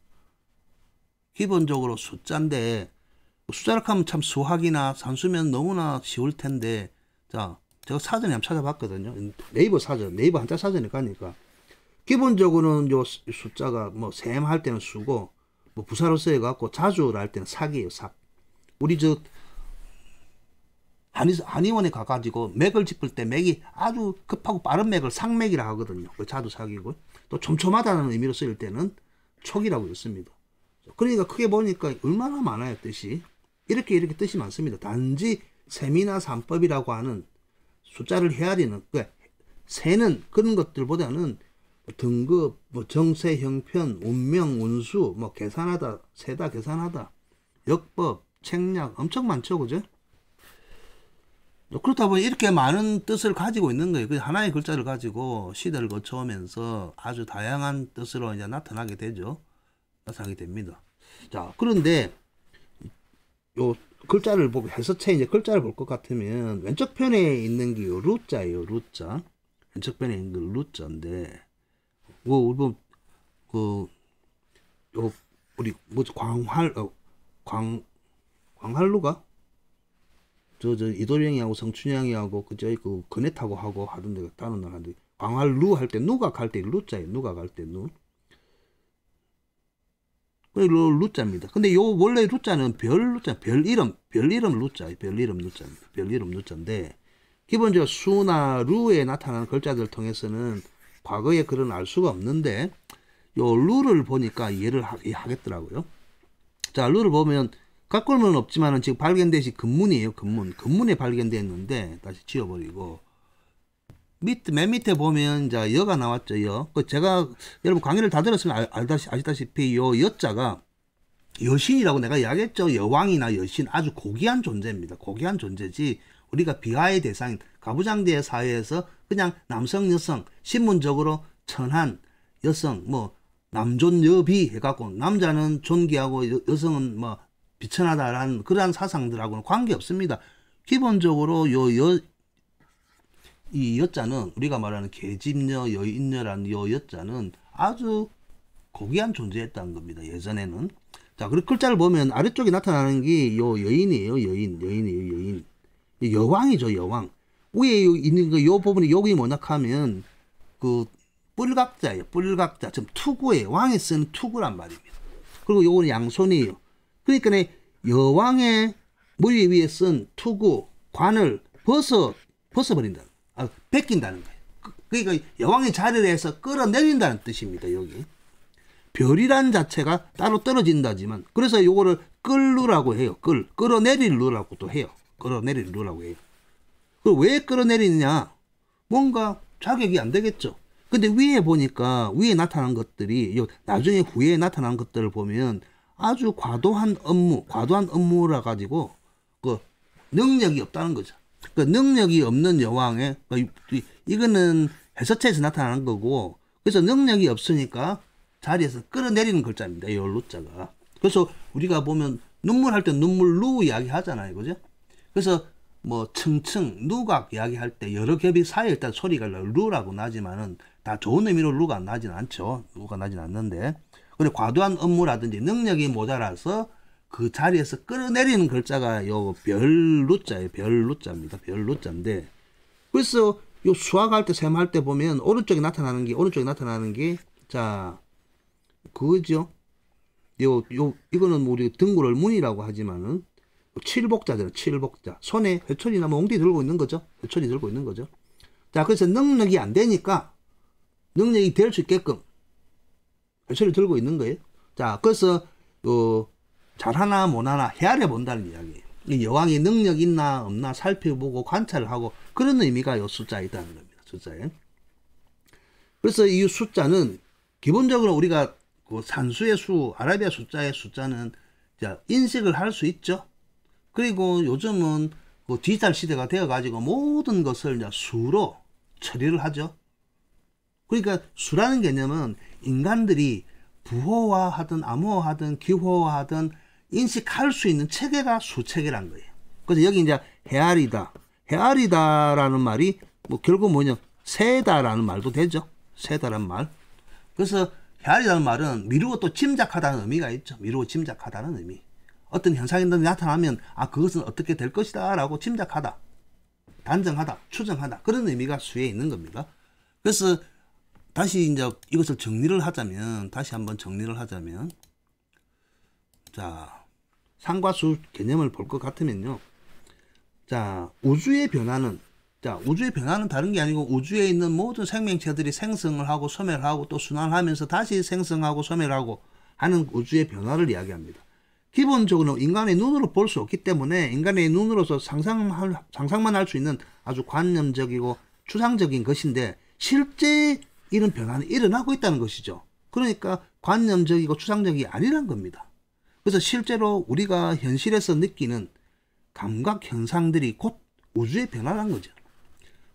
기본적으로 숫자인데, 숫자를 하면 참 수학이나 산수면 너무나 쉬울 텐데, 자, 제가 사전에 한번 찾아봤거든요. 네이버 한자 사전에 가니까 기본적으로는 요 숫자가 뭐 셈 할 때는 수고, 뭐 부사로 쓰여갖고 자주를 할 때는 삭이에요. 삭. 우리 저 한의원에 가가지고 맥을 짚을 때 맥이 아주 급하고 빠른 맥을 상맥이라 하거든요. 그 자두 삭이고, 또 촘촘하다는 의미로 쓰일 때는 촉이라고 있습니다. 그러니까 크게 보니까 얼마나 많아요, 뜻이. 이렇게 뜻이 많습니다. 단지 셈이나 산법이라고 하는 숫자를 헤아리는, 그러니까 세는 그런 것들보다는 등급, 뭐 정세, 형편, 운명, 운수, 뭐 계산하다, 세다, 계산하다, 역법, 책략 엄청 많죠, 그죠? 그렇다 보니 이렇게 많은 뜻을 가지고 있는 거예요. 그 하나의 글자를 가지고 시대를 거쳐오면서 아주 다양한 뜻으로 이제 나타나게 되죠. 나타나게 됩니다. 자, 그런데 요 글자를 보고 해서체 이제 글자를 볼 것 같으면 왼쪽 편에 있는 게 요 루자예요. 루자. 왼쪽 편에 있는 게 루자인데, 우리 뭐지, 광활루가 이도령이하고 성춘향이하고 그 그네타고 하고 하던데, 다른 날 하는데, 광활루 할 때 누각 할 때 루자예요. 누각 할 때 누. 루자입니다. 근데 요 원래 루자는 별루자, 별이름 루자, 별이름 루자입니다. 별이름 루자인데, 기본적으로 수나 루에 나타나는 글자들을 통해서는 과거에 그런 알 수가 없는데, 요 루를 보니까 이해를 하겠더라고요. 자, 루를 보면 가꿀문은 없지만은 지금 발견된 것이 근문이에요. 근문에 발견됐는데 다시 지워버리고, 맨 밑에 보면 이제 여가 나왔죠. 여. 제가 여러분 강의를 다 들었으면 아시다시피 요 여자가 여신이라고 내가 이야기했죠. 여왕이나 여신, 아주 고귀한 존재입니다. 고귀한 존재지 우리가 비하의 대상인 가부장제 사회에서 그냥 남성, 여성, 신문적으로 천한, 여성, 뭐 남존 여비 해갖고 남자는 존귀하고 여성은 뭐 비천하다라는 그러한 사상들하고는 관계없습니다. 기본적으로 이 여자는 우리가 말하는 계집녀, 여인녀라는 요 여자는 아주 고귀한 존재였다는 겁니다. 예전에는. 자, 그리고 글자를 보면 아래쪽에 나타나는 게 요 여인이에요. 여인. 여왕이죠, 여왕. 위에 있는 요 부분이 여기 뭐냐 하면 그 뿔각자예요. 뿔각자. 좀 투구예요. 왕이 쓰는 투구란 말입니다. 그리고 요거는 양손이에요. 그러니까 여왕의 머리 위에 쓴 투구, 관을 벗어버린다. 벗긴다는 거예요. 그러니까 여왕의 자리를 해서 끌어내린다는 뜻입니다. 여기. 별이란 자체가 따로 떨어진다지만 그래서 요거를 끌루라고 해요. 끌어내릴 루라고도 해요. 끌어내릴 루라고 해요. 왜 끌어내리느냐? 뭔가 자격이 안 되겠죠. 근데 위에 보니까 위에 나타난 것들이 나중에 후에 나타난 것들을 보면 아주 과도한 업무라 가지고 그 능력이 없다는 거죠. 그 능력이 없는 여왕의 이거는 해서체에서 나타나는 거고 그래서 능력이 없으니까 자리에서 끌어내리는 글자입니다. 이 루자가. 그래서 우리가 보면 눈물 할 때 눈물루 이야기 하잖아요. 그죠? 그래서 뭐 층층 누각 이야기할 때 여러 겹이 사이에 일단 소리가 루라고 나지만은 다 좋은 의미로 루가 나진 않죠. 루가 나진 않는데. 그리고 과도한 업무라든지 능력이 모자라서 그 자리에서 끌어내리는 글자가 요 별루자예요. 별루자입니다. 별루자인데. 그래서 요 수학할 때 셈할 때 보면 오른쪽에 나타나는 게 자, 그거죠. 이거는 뭐 우리 등골을 문이라고 하지만은 칠복자잖아요. 칠복자. 손에 회초리나 몽디 들고 있는 거죠. 회초리 들고 있는 거죠. 자, 그래서 능력이 안 되니까 능력이 될 수 있게끔 회초리 들고 있는 거예요. 자, 그래서 잘하나 못하나 헤아려 본다는 이야기예요. 이 여왕이 능력 있나 없나 살펴보고 관찰을 하고 그런 의미가 요 숫자에 있다는 겁니다. 숫자에. 그래서 이 숫자는 기본적으로 우리가 그 산수의 수, 아라비아 숫자의 숫자는 인식을 할 수 있죠. 그리고 요즘은 그 디지털 시대가 되어가지고 모든 것을 이제 수로 처리를 하죠. 그러니까 수라는 개념은 인간들이 부호화하든 암호화하든 기호화하든 인식할 수 있는 체계가 수체계란 거예요. 그래서 여기 이제 헤아리다라는 말이 뭐 결국 뭐냐 세다라는 말도 되죠. 세다라는 말. 그래서 헤아리다는 말은 미루고 또 짐작하다는 의미가 있죠. 미루고 짐작하다는 의미. 어떤 현상이 나타나면 그것은 어떻게 될 것이다 라고 짐작하다, 단정하다, 추정하다 그런 의미가 수에 있는 겁니다. 그래서 다시 이제 이것을 다시 한번 정리를 하자면 자, 상과 수 개념을 볼 것 같으면요. 자, 우주의 변화는 다른 게 아니고 우주에 있는 모든 생명체들이 생성을 하고 소멸하고 또 순환하면서 다시 생성하고 소멸하고 하는 우주의 변화를 이야기합니다. 기본적으로 인간의 눈으로 볼 수 없기 때문에 인간의 눈으로서 상상만 할 수 있는 아주 관념적이고 추상적인 것인데 실제 이런 변화는 일어나고 있다는 것이죠. 그러니까 관념적이고 추상적이 아니란 겁니다. 그래서 실제로 우리가 현실에서 느끼는 감각 현상들이 곧 우주의 변화라는 거죠.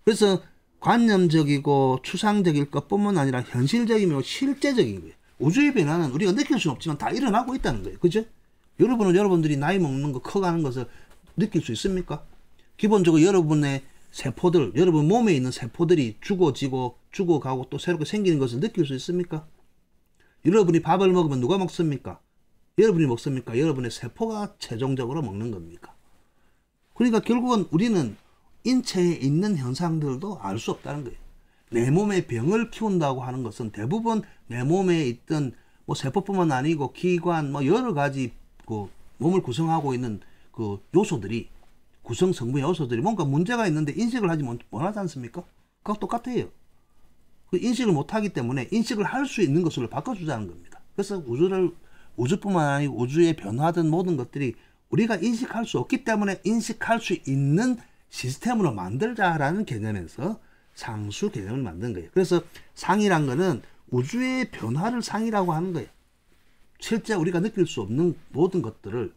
그래서 관념적이고 추상적일 것뿐만 아니라 현실적이며 실제적인 거예요. 우주의 변화는 우리가 느낄 수는 없지만 다 일어나고 있다는 거예요. 그죠? 여러분들이 나이 먹는 거 커가는 것을 느낄 수 있습니까? 기본적으로 여러분의 세포들, 여러분 몸에 있는 세포들이 죽어가고 또 새롭게 생기는 것을 느낄 수 있습니까? 여러분이 밥을 먹으면 누가 먹습니까? 여러분이 먹습니까? 여러분의 세포가 최종적으로 먹는 겁니까? 그러니까 결국은 우리는 인체에 있는 현상들도 알 수 없다는 거예요. 내 몸에 병을 키운다고 하는 것은 대부분 내 몸에 있던 뭐 세포뿐만 아니고 기관 뭐 여러 가지 그 몸을 구성하고 있는 그 요소들이 구성 성분의 요소들이 뭔가 문제가 있는데 인식을 하지 못하지 않습니까? 그거 똑같아요. 그 인식을 못하기 때문에 인식을 할 수 있는 것으로 바꿔주자는 겁니다. 그래서 우주뿐만 아니고 우주에 변화된 모든 것들이 우리가 인식할 수 없기 때문에 인식할 수 있는 시스템으로 만들자라는 개념에서 상수 개념을 만든 거예요. 그래서 상이란 거는 우주의 변화를 상이라고 하는 거예요. 실제 우리가 느낄 수 없는 모든 것들을.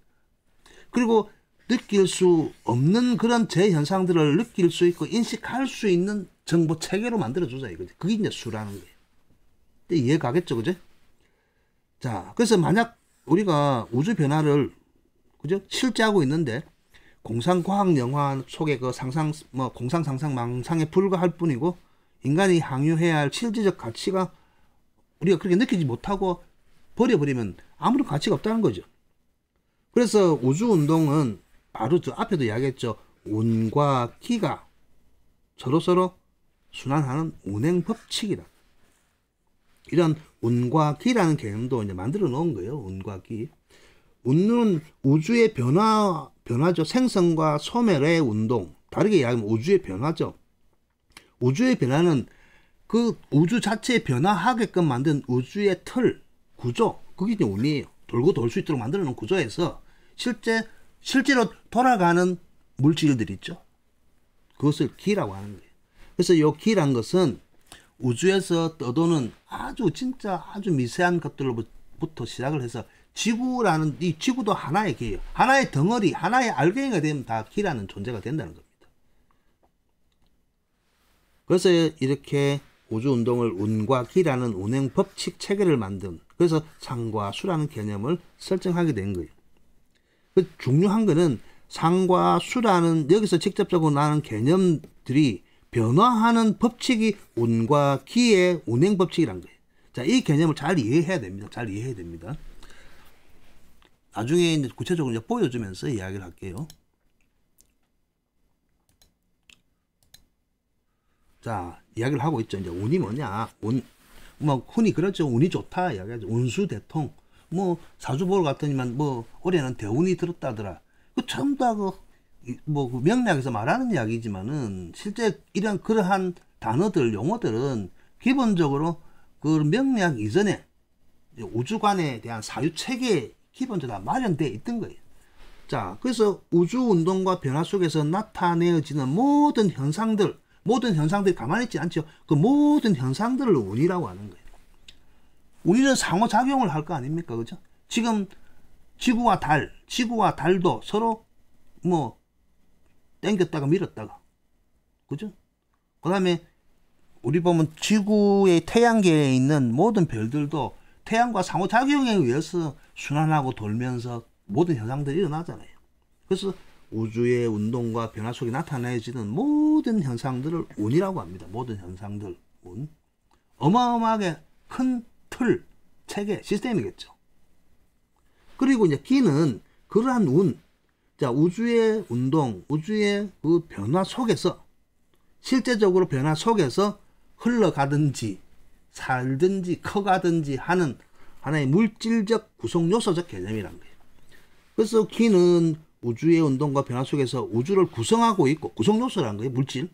그리고 느낄 수 없는 그런 재현상들을 느낄 수 있고 인식할 수 있는 정보 체계로 만들어주자 이거지. 그게 이제 수라는 거예요. 이해 가겠죠, 그죠? 자, 그래서 만약 우리가 우주 변화를 그죠? 실제하고 있는데 공상과학 영화 속의 그 상상, 뭐 공상 상상 망상에 불과할 뿐이고 인간이 항유해야 할 실질적 가치가 우리가 그렇게 느끼지 못하고 버려버리면 아무런 가치가 없다는 거죠. 그래서 우주 운동은 바로 저 앞에도 이야기했죠. 운과 기가 서로서로 순환하는 운행 법칙이다. 이런 운과 기라는 개념도 이제 만들어 놓은 거예요. 운과 기. 운은 우주의 변화죠. 생성과 소멸의 운동. 다르게 이야기하면 우주의 변화죠. 우주의 변화는 그 우주 자체에 변화하게끔 만든 우주의 틀, 구조, 그게 이제 운이에요. 돌고 돌 수 있도록 만들어 놓은 구조에서 실제로 돌아가는 물질들 있죠. 그것을 기라고 하는 거예요. 그래서 이 기란 것은 우주에서 떠도는 아주 미세한 것들로부터 시작을 해서 지구라는 이 지구도 하나의 기예요. 하나의 덩어리, 하나의 알갱이가 되면 다 기라는 존재가 된다는 겁니다. 그래서 이렇게 우주 운동을 운과 기라는 운행 법칙 체계를 만든, 그래서 상과 수라는 개념을 설정하게 된 거예요. 그 중요한 거는 상과 수라는 여기서 직접적으로 나는 개념들이 변화하는 법칙이 운과 기의 운행 법칙이란 거예요. 자, 이 개념을 잘 이해해야 됩니다. 잘 이해해야 됩니다. 나중에 이제 구체적으로 이제 보여주면서 이야기를 할게요. 자, 이야기를 하고 있죠. 이제 운이 뭐냐? 뭐 흔히 그렇죠. 운이 좋다 이야기하죠. 운수대통. 뭐 사주 보러 갔더니만 뭐 올해는 대운이 들었다더라. 그 전부 다 그 명리학에서 말하는 이야기지만은 실제 이런 그러한 단어들, 용어들은 기본적으로 그 명리학 이전에 우주관에 대한 사유 체계에 기본적으로 다 마련되어 있던 거예요. 자, 그래서 우주 운동과 변화 속에서 나타내어지는 모든 현상들이 가만히 있지 않죠. 그 모든 현상들을 운이라고 하는 거예요. 우리는 상호작용을 할 거 아닙니까? 그죠? 지금 지구와 달도 서로 뭐 당겼다가 밀었다가, 그죠? 그 다음에 우리 보면 지구의 태양계에 있는 모든 별들도 태양과 상호작용에 의해서 순환하고 돌면서 모든 현상들이 일어나잖아요. 그래서 우주의 운동과 변화 속에 나타내지는 모든 현상들을 운이라고 합니다. 모든 현상들, 운. 어마어마하게 큰 틀, 체계, 시스템이겠죠. 그리고 이제 기는 그러한 운, 자, 우주의 운동, 우주의 그 변화 속에서, 실제적으로 변화 속에서 흘러가든지, 살든지, 커가든지 하는 하나의 물질적 구성 요소적 개념이란 거예요. 그래서 기는 우주의 운동과 변화 속에서 우주를 구성하고 있고, 구성 요소라는 거예요, 물질.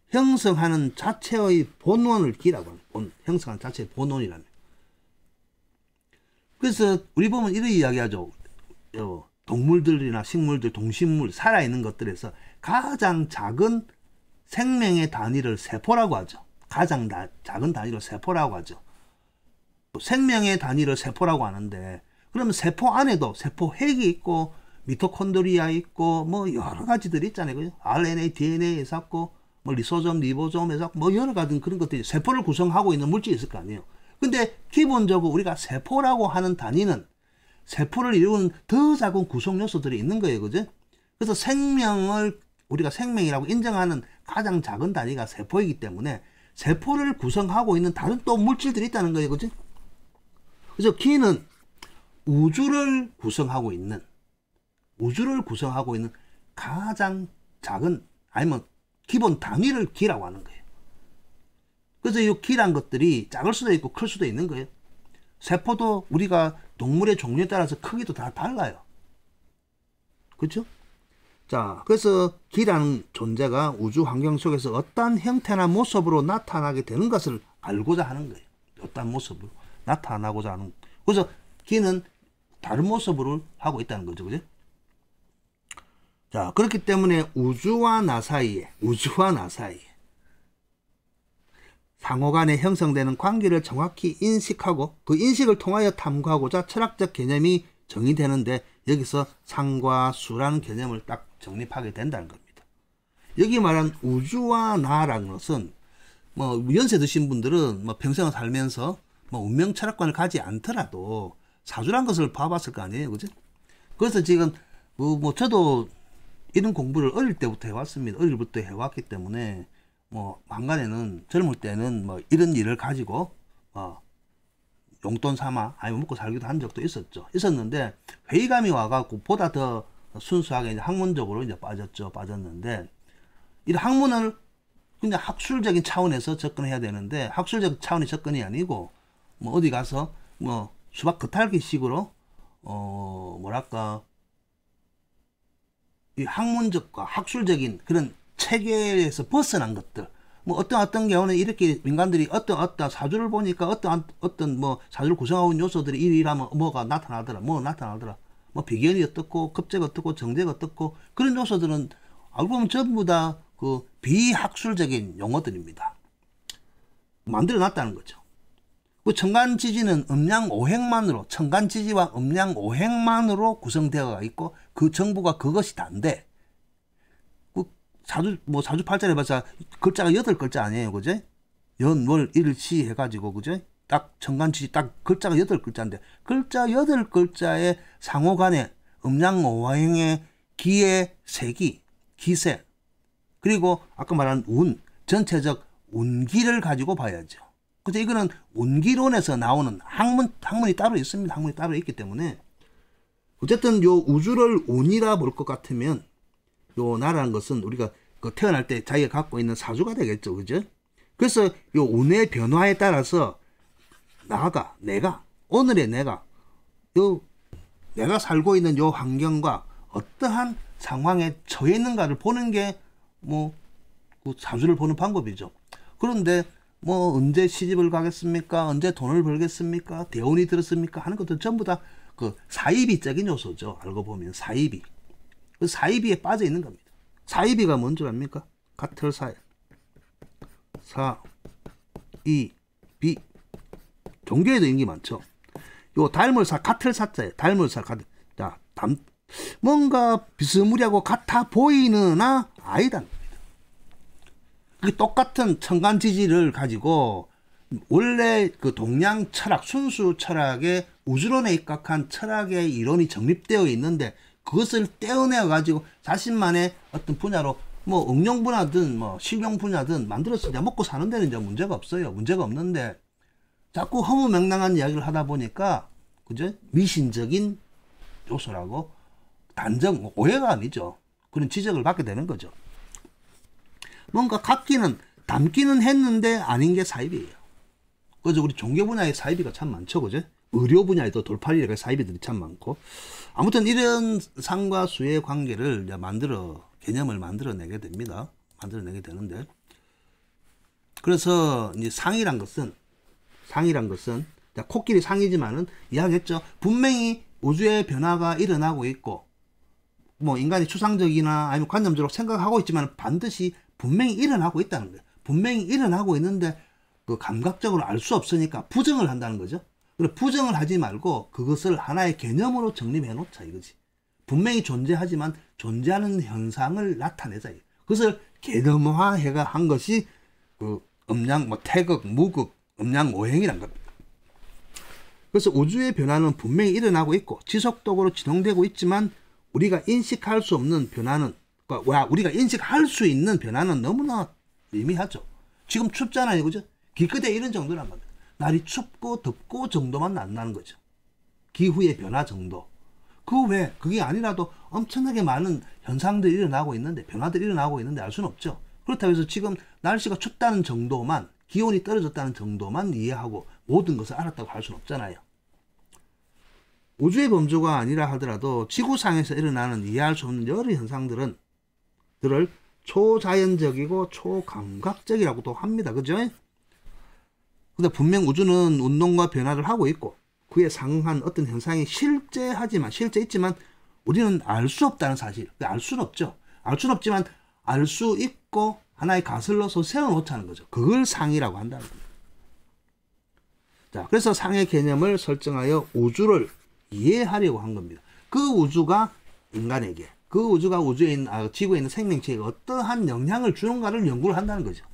형성하는 자체의 본원을 기라고 합니다. 형성하는 자체의 본원이라는 거예요. 그래서 우리 보면 이런 이야기하죠. 동물들이나 식물들, 동식물, 살아있는 것들에서 가장 작은 생명의 단위를 세포라고 하죠. 가장 작은 단위를 세포라고 하죠. 생명의 단위를 세포라고 하는데, 그러면 세포 안에도 세포핵이 있고 미토콘드리아 있고 뭐 여러 가지들 있잖아요. 그죠? RNA, DNA에서 있고 뭐 리소솜, 리보솜에서 있고 뭐 여러 가지 그런 것들이 세포를 구성하고 있는 물질이 있을 거 아니에요. 근데 기본적으로 우리가 세포라고 하는 단위는 세포를 이루는 더 작은 구성 요소들이 있는 거예요. 그죠? 그래서 우리가 생명이라고 인정하는 가장 작은 단위가 세포이기 때문에 세포를 구성하고 있는 다른 또 물질들이 있다는 거예요. 그죠? 그래서 기는 우주를 구성하고 있는 가장 작은, 아니면 기본 단위를 기라고 하는 거예요. 그래서 이 기란 것들이 작을 수도 있고 클 수도 있는 거예요. 세포도 우리가 동물의 종류에 따라서 크기도 다 달라요. 그렇죠? 자, 그래서 기라는 존재가 우주 환경 속에서 어떤 형태나 모습으로 나타나게 되는 것을 알고자 하는 거예요. 어떤 모습으로 나타나고자 하는. 그래서 기는 다른 모습으로 하고 있다는 거죠. 그죠? 자, 그렇기 때문에 우주와 나 사이에 상호 간에 형성되는 관계를 정확히 인식하고 그 인식을 통하여 탐구하고자 철학적 개념이 정의되는데, 여기서 상과 수라는 개념을 딱 정립하게 된다는 겁니다. 여기 말한 우주와 나라는 것은 뭐 연세 드신 분들은 뭐 평생을 살면서 뭐 운명 철학관을 가지 않더라도 사주란 것을 봐봤을 거 아니에요, 그죠? 그래서 지금 뭐 저도 이런 공부를 어릴 때부터 해왔습니다. 어릴 때부터 해왔기 때문에 뭐 만간에는 젊을 때는 뭐 이런 일을 가지고 용돈 삼아 아니면 먹고 살기도 한 적도 있었는데 회의감이 와갖고 보다 더 순수하게 이제 학문적으로 이제 빠졌는데 이 학문을 그냥 학술적인 차원에서 접근해야 되는데 학술적 차원의 접근이 아니고 뭐 어디 가서 뭐 수박 겉핥기 식으로 뭐랄까 이 학문적과 학술적인 그런 체계에서 벗어난 것들 뭐 어떤 경우는 이렇게 민간들이 어떤 사주를 보니까 어떤 뭐 사주를 구성하고 있는 요소들이 이러면 뭐가 나타나더라 뭐 비견이 어떻고 급제가 어떻고 정제가 어떻고 그런 요소들은 알고 보면 전부 다 그 비학술적인 용어들입니다. 만들어놨다는 거죠. 그 천간지지는 음양오행만으로 천간지지와 음양오행만으로 구성되어 있고 그 정보가 그것이 다인데 사주 팔자를 해봐서 글자가 8글자 아니에요, 그죠? 연, 월, 일, 시 해가지고, 그죠? 딱 천간지지 딱 글자가 8글자인데 글자 8글자의 상호간에 음양오행의 기의 세기, 기세 그리고 아까 말한 운, 전체적 운기를 가지고 봐야죠. 그죠? 이거는 운기론에서 나오는 학문이 따로 있습니다. 학문이 따로 있기 때문에 어쨌든 요 우주를 운이라 볼 것 같으면 요 나라는 것은 우리가 그 태어날 때 자기가 갖고 있는 사주가 되겠죠, 그죠? 그래서 요 운의 변화에 따라서 내가 오늘의 내가 살고 있는 요 환경과 어떠한 상황에 처해 있는가를 보는 게 뭐 그 사주를 보는 방법이죠. 그런데 뭐 언제 시집을 가겠습니까? 언제 돈을 벌겠습니까? 대운이 들었습니까? 하는 것도 전부 다 그 사이비적인 요소죠. 알고 보면 사이비. 그 사이비에 빠져 있는 겁니다. 사이비가 뭔 줄 압니까? 가틀사에 사이비. 종교에도 인기 많죠. 요 닮을사 가틀사자에 닮을사 가틀. 자, 뭔가 비스무리하고 같아 보이느나 아니다. 그 똑같은 천간지지를 가지고 원래 그 동양 철학, 순수 철학의 우주론에 입각한 철학의 이론이 정립되어 있는데 그것을 떼어내어 가지고 자신만의 어떤 분야로 뭐 응용 분야든 뭐 실용 분야든 만들어서 이제 먹고 사는 데는 이제 문제가 없어요. 문제가 없는데 자꾸 허무맹랑한 이야기를 하다 보니까 그죠? 미신적인 요소라고 단정, 오해가 아니죠. 그런 지적을 받게 되는 거죠. 뭔가 담기는 했는데 아닌 게 사이비예요. 그래서 우리 종교 분야의 사이비가 참 많죠, 그죠? 의료 분야에도 돌팔이가 사이비들이 참 많고. 아무튼 이런 상과 수의 관계를 개념을 만들어내게 됩니다. 만들어내게 되는데. 그래서 이제 상이란 것은, 코끼리 상이지만은 이야기했죠. 분명히 우주의 변화가 일어나고 있고, 뭐 인간이 추상적이나 아니면 관념적으로 생각하고 있지만 반드시 분명히 일어나고 있다는 거예요. 분명히 일어나고 있는데 그 감각적으로 알 수 없으니까 부정을 한다는 거죠. 그래 부정을 하지 말고 그것을 하나의 개념으로 정립해 놓자 이거지. 분명히 존재하지만 존재하는 현상을 나타내자. 그것을 개념화해가 한 것이 그 태극, 무극, 음양오행이란 겁니다. 그래서 우주의 변화는 분명히 일어나고 있고 지속적으로 진행되고 있지만 우리가 인식할 수 없는 변화는, 우리가 인식할 수 있는 변화는 너무나 미미하죠. 지금 춥잖아요, 그죠? 기껏해 이런 정도란 말이에요. 날이 춥고 덥고 정도만 안 나는 거죠. 기후의 변화 정도. 그 외에 그게 아니라도 엄청나게 많은 현상들이 일어나고 있는데, 변화들이 일어나고 있는데 알 수는 없죠. 그렇다고 해서 지금 날씨가 춥다는 정도만, 기온이 떨어졌다는 정도만 이해하고 모든 것을 알았다고 할 수는 없잖아요. 우주의 범주가 아니라 하더라도 지구상에서 일어나는 이해할 수 없는 여러 현상들을 초자연적이고 초감각적이라고도 합니다. 그죠? 근데 분명 우주는 운동과 변화를 하고 있고 그에 상응한 어떤 현상이 실제 있지만 우리는 알 수 없다는 사실. 알 수는 없죠. 알 수는 없지만 알 수 있고 하나의 가설로서 세워놓자는 거죠. 그걸 상이라고 한다는 겁니다. 자, 그래서 상의 개념을 설정하여 우주를 이해하려고 한 겁니다. 그 우주가 인간에게, 그 우주가 우주에 있는, 지구에 있는 생명체에게 어떠한 영향을 주는가를 연구를 한다는 거죠.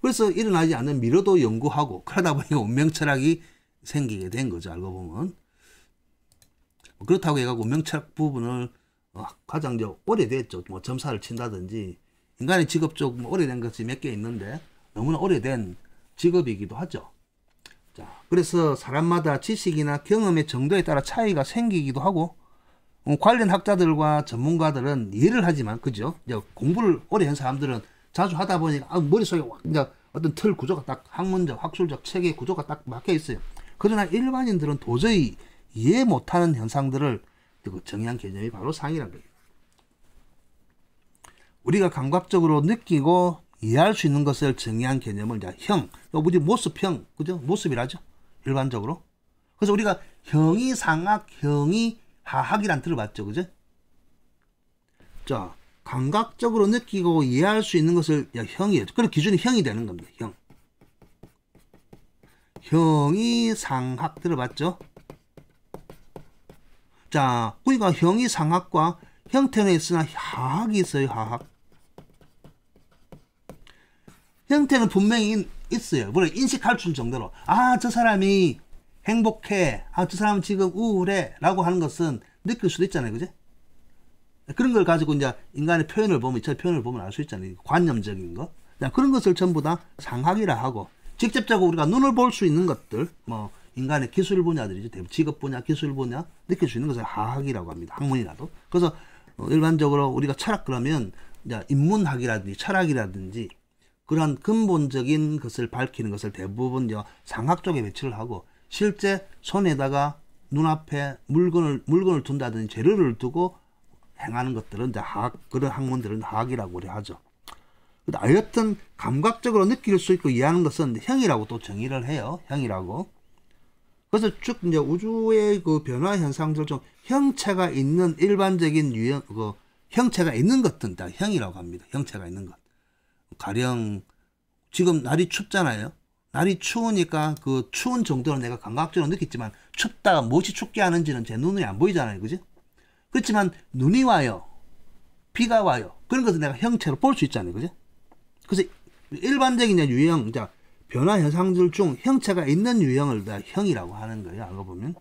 그래서 일어나지 않는 미래도 연구하고, 그러다 보니까 운명철학이 생기게 된 거죠. 알고 보면. 그렇다고 해가지고 운명철학 부분을 가장 오래됐죠. 뭐 점사를 친다든지, 인간의 직업적 오래된 것이 몇 개 있는데 너무나 오래된 직업이기도 하죠. 자, 그래서 사람마다 지식이나 경험의 정도에 따라 차이가 생기기도 하고, 관련 학자들과 전문가들은 이해를 하지만, 그죠? 이제 공부를 오래 한 사람들은 자주 하다 보니까 머릿속에 이제 어떤 틀 구조가 딱 학문적, 학술적 체계 구조가 딱 막혀 있어요. 그러나 일반인들은 도저히 이해 못하는 현상들을 정의한 개념이 바로 상이란 거예요. 우리가 감각적으로 느끼고 이해할 수 있는 것을 정의한 개념을 이제 형, 우리 모습형, 그죠? 모습이라죠. 일반적으로. 그래서 우리가 형이 상학, 형이 하학이란 들어봤죠, 그죠? 자, 감각적으로 느끼고 이해할 수 있는 것을 형이에요. 그런 기준이 형이 되는 겁니다. 형. 형이 상학 들어봤죠? 자, 우리가 형이 상학과 형태는 있으나 하학이 있어요. 하학. 형태는 분명히 있어요. 물론 인식할 수 있는 정도로. 저 사람이 행복해. 저 사람은 지금 우울해. 라고 하는 것은 느낄 수도 있잖아요. 그죠? 그런 걸 가지고 이제 인간의 표현을 보면, 저 표현을 보면 알 수 있잖아요. 관념적인 거. 그런 것을 전부 다 상학이라 하고, 직접적으로 우리가 눈을 볼 수 있는 것들, 뭐, 인간의 기술 분야들이죠. 직업 분야, 기술 분야, 느낄 수 있는 것을 하학이라고 합니다. 학문이라도. 그래서 일반적으로 우리가 철학 그러면 이제 인문학이라든지 철학이라든지 그런 근본적인 것을 밝히는 것을 대부분 상학 쪽에 배치를 하고, 실제 손에다가 눈앞에 물건을 둔다든지 재료를 두고 행하는 것들은 이제 그런 학문들은 하학이라고 우리 하죠. 하여튼 감각적으로 느낄 수 있고 이해하는 것은 형이라고 또 정의를 해요. 형이라고. 그래서 쭉 이제 우주의 그 변화 현상들 중 형체가 있는 일반적인 유형, 형체가 있는 것들은 다 형이라고 합니다. 형체가 있는 것. 가령 지금 날이 춥잖아요. 날이 추우니까 그 추운 정도는 내가 감각적으로 느꼈지만, 춥다가 무엇이 춥게 하는지는 제 눈에 안 보이잖아요. 그죠? 그렇지만 눈이 와요. 비가 와요. 그런 것을 내가 형체로 볼 수 있잖아요. 그죠? 그래서 일반적인 유형, 변화 현상들 중 형체가 있는 유형을 다 형이라고 하는 거예요. 알고 보면.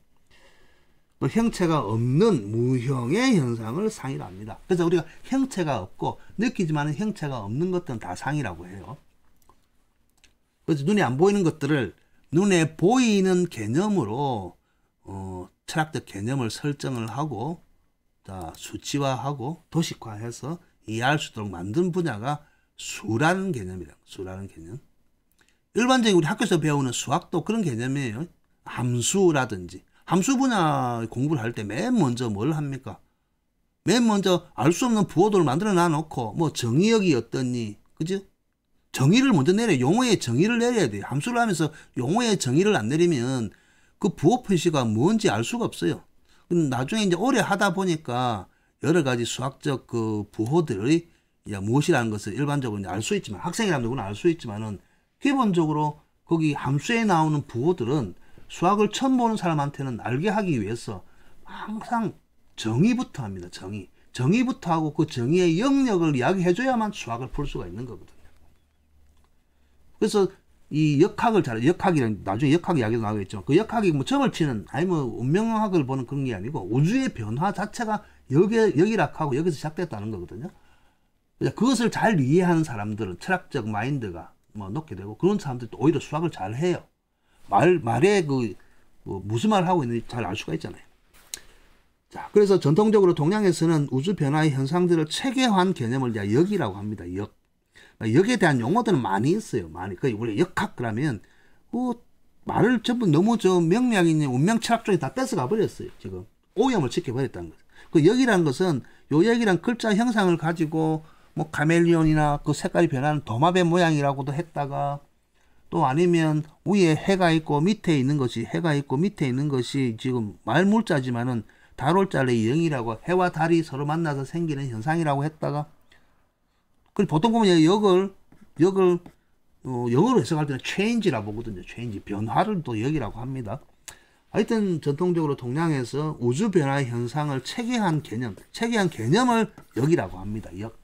형체가 없는 무형의 현상을 상이라고 합니다. 그래서 우리가 형체가 없고 느끼지만 형체가 없는 것들은 다 상이라고 해요. 그래서 눈에 안 보이는 것들을 눈에 보이는 개념으로 철학적 개념을 설정을 하고, 수치화하고 도식화해서 이해할 수 있도록 만든 분야가 수라는 개념이다. 수라는 개념. 일반적인 우리 학교에서 배우는 수학도 그런 개념이에요. 함수라든지. 함수 분야 공부를 할 때 맨 먼저 뭘 합니까? 맨 먼저 알 수 없는 부호들을 만들어 놔놓고, 뭐 정의역이 어떠니, 그죠? 정의를 먼저 내려요. 용어의 정의를 내려야 돼요. 함수를 하면서 용어의 정의를 안 내리면 그 부호 표시가 뭔지 알 수가 없어요. 나중에 이제 오래 하다 보니까 여러 가지 수학적 그 부호들이 무엇이라는 것을 일반적으로 알 수 있지만, 학생이라면 누구나 알 수 있지만은, 기본적으로 거기 함수에 나오는 부호들은 수학을 처음 보는 사람한테는 알게 하기 위해서 항상 정의부터 합니다. 정의부터 하고 그 정의의 영역을 이야기해줘야만 수학을 풀 수가 있는 거거든요. 그래서 이 역학이란, 나중에 역학 이야기도 나오겠지만, 그 역학이 뭐 점을 치는, 운명학을 보는 그런 게 아니고, 우주의 변화 자체가 여기락하고 여기서 시작됐다는 거거든요. 그것을 잘 이해하는 사람들은 철학적 마인드가 높게 되고, 그런 사람들도 오히려 수학을 잘 해요. 말에 무슨 말을 하고 있는지 잘 알 수가 있잖아요. 자, 그래서 전통적으로 동양에서는 우주 변화의 현상들을 체계화한 개념을 이제 역이라고 합니다. 역에 대한 용어들은 많이 있어요. 우리 역학 그러면, 말을 전부 너무 명리학 있는 운명 철학 쪽에 다 뺏어가 버렸어요. 지금. 오염을 시켜버렸다는 거죠. 그 역이라는 것은, 요 역이란 글자 형상을 가지고, 뭐, 카멜리온이나 그 색깔이 변하는 도마뱀 모양이라고도 했다가, 또 아니면 위에 해가 있고 밑에 있는 것이 지금 말물자지만은 달월자의 영이라고, 해와 달이 서로 만나서 생기는 현상이라고 했다가, 보통 보면 역을 영어로 해석할 때는 change라고 보거든요. change, 변화를 또 역이라고 합니다. 하여튼 전통적으로 동양에서 우주 변화의 현상을 체계한 개념을 역이라고 합니다. 역.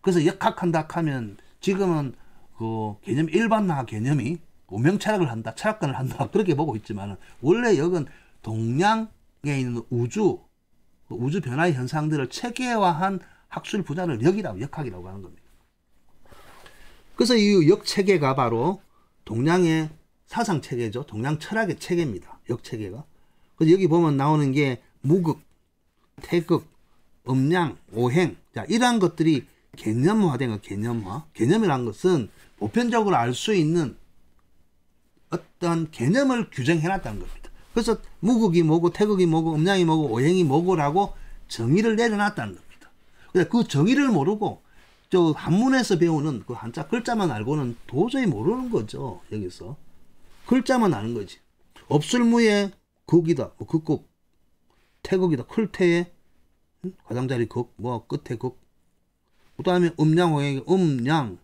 그래서 역학한다 하면 지금은 그 개념 일반화 개념이 운명철학을 한다, 철학관을 한다 그렇게 보고 있지만 원래 역은 동양에 있는 우주 변화의 현상들을 체계화한 학술 분야를 역학이라고 하는 겁니다. 그래서 이 역체계가 바로 동양의 사상 체계죠. 동양 철학의 체계입니다. 역체계가. 그래서 여기 보면 나오는 게 무극, 태극, 음양, 오행. 자, 이러한 것들이 개념화된 거, 개념화. 개념이란 것은 보편적으로 알 수 있는 어떤 개념을 규정해놨다는 겁니다. 그래서 무극이 뭐고, 태극이 뭐고, 음양이 뭐고, 오행이 뭐고라고 정의를 내려놨다는 겁니다. 근데 그 정의를 모르고 저 한문에서 배우는 그 한자 글자만 알고는 도저히 모르는 거죠. 여기서. 글자만 아는 거지. 없을무에 극이다. 뭐 극극. 태극이다. 클태에 가장자리 극. 뭐 끝에 극. 그 다음에 음양호행 음양.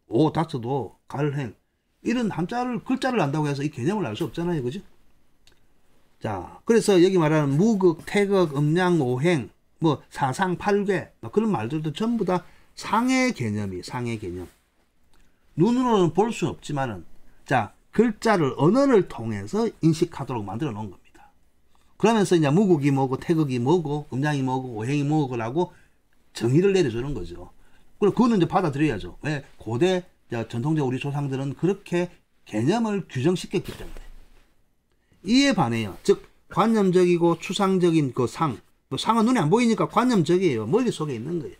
오 닥쳐도 갈행. 이런 한자를 글자를 안다고 해서 이 개념을 알 수 없잖아요. 그죠? 자, 그래서 여기 말하는 무극, 태극, 음양, 오행, 뭐 사상, 팔괴 그런 말들도 전부 다 상의 개념이 상의 개념. 눈으로는 볼 수는 없지만은 자 글자를 언어를 통해서 인식하도록 만들어 놓은 겁니다. 그러면서 이제 무극이 뭐고 태극이 뭐고 음양이 뭐고 오행이 뭐고라고 정의를 내려주는 거죠. 그리고 그거는 이제 받아들여야죠. 왜 고대 전통적 우리 조상들은 그렇게 개념을 규정시켰기 때문에. 이에 반해요. 즉 관념적이고 추상적인 그 상. 뭐 상은 눈에 안 보이니까 관념적이에요. 머릿속에 있는 거예요.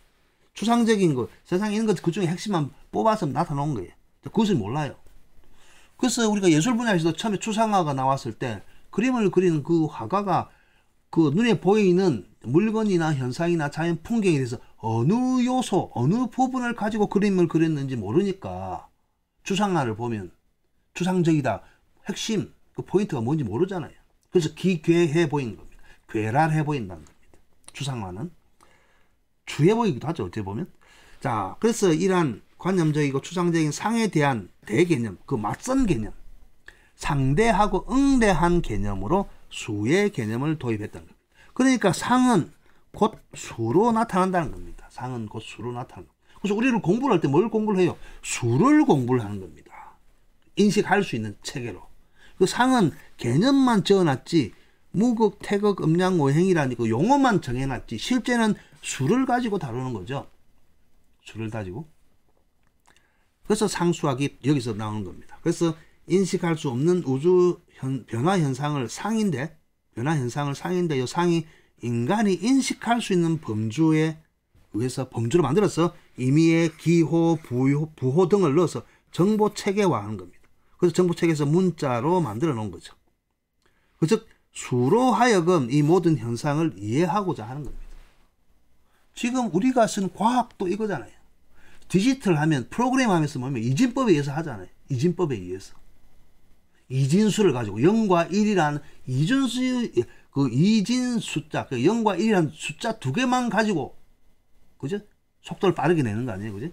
추상적인 거, 세상에 있는 것 그 중에 핵심만 뽑아서 나타놓은 거예요. 그것을 몰라요. 그래서 우리가 예술 분야에서도 처음에 추상화가 나왔을 때 그림을 그리는 그 화가가 그 눈에 보이는 물건이나 현상이나 자연 풍경에 대해서 어느 요소, 어느 부분을 가지고 그림을 그렸는지 모르니까 추상화를 보면 추상적이다. 핵심, 그 포인트가 뭔지 모르잖아요. 그래서 기괴해 보이는 겁니다. 괴랄해 보인다는 겁니다. 추상화는. 추해 보이기도 하죠. 어떻게 보면. 자, 그래서 이러한 관념적이고 추상적인 상에 대한 대개념, 그 맞선 개념, 상대하고 응대한 개념으로 수의 개념을 도입했다는 겁니다. 그러니까 상은 곧 수로 나타난다는 겁니다. 상은 곧 수로 나타난다. 그래서 우리를 공부를 할 때 뭘 공부를 해요? 수를 공부를 하는 겁니다. 인식할 수 있는 체계로. 그 상은 개념만 지어놨지 무극, 태극, 음양, 오행이라는 그 용어만 정해놨지 실제는 수를 가지고 다루는 거죠. 수를 가지고. 그래서 상수학이 여기서 나오는 겁니다. 그래서 인식할 수 없는 우주 변화 현상을 상인데 이 상이 인간이 인식할 수 있는 범주에 의해서 범주로 만들어서 임의의 기호, 부호 등을 넣어서 정보 체계화하는 겁니다. 그래서 정보 체계에서 문자로 만들어 놓은 거죠. 즉 수로 하여금 이 모든 현상을 이해하고자 하는 겁니다. 지금 우리가 쓰는 과학도 이거잖아요. 디지털 하면 프로그램 하면서 뭐냐면 이진법에 의해서 하잖아요. 이진법에 의해서. 이진수를 가지고 0과 1이라는 이진 숫자, 0과 1이라는 숫자 두 개만 가지고 그죠? 속도를 빠르게 내는 거 아니에요. 그죠?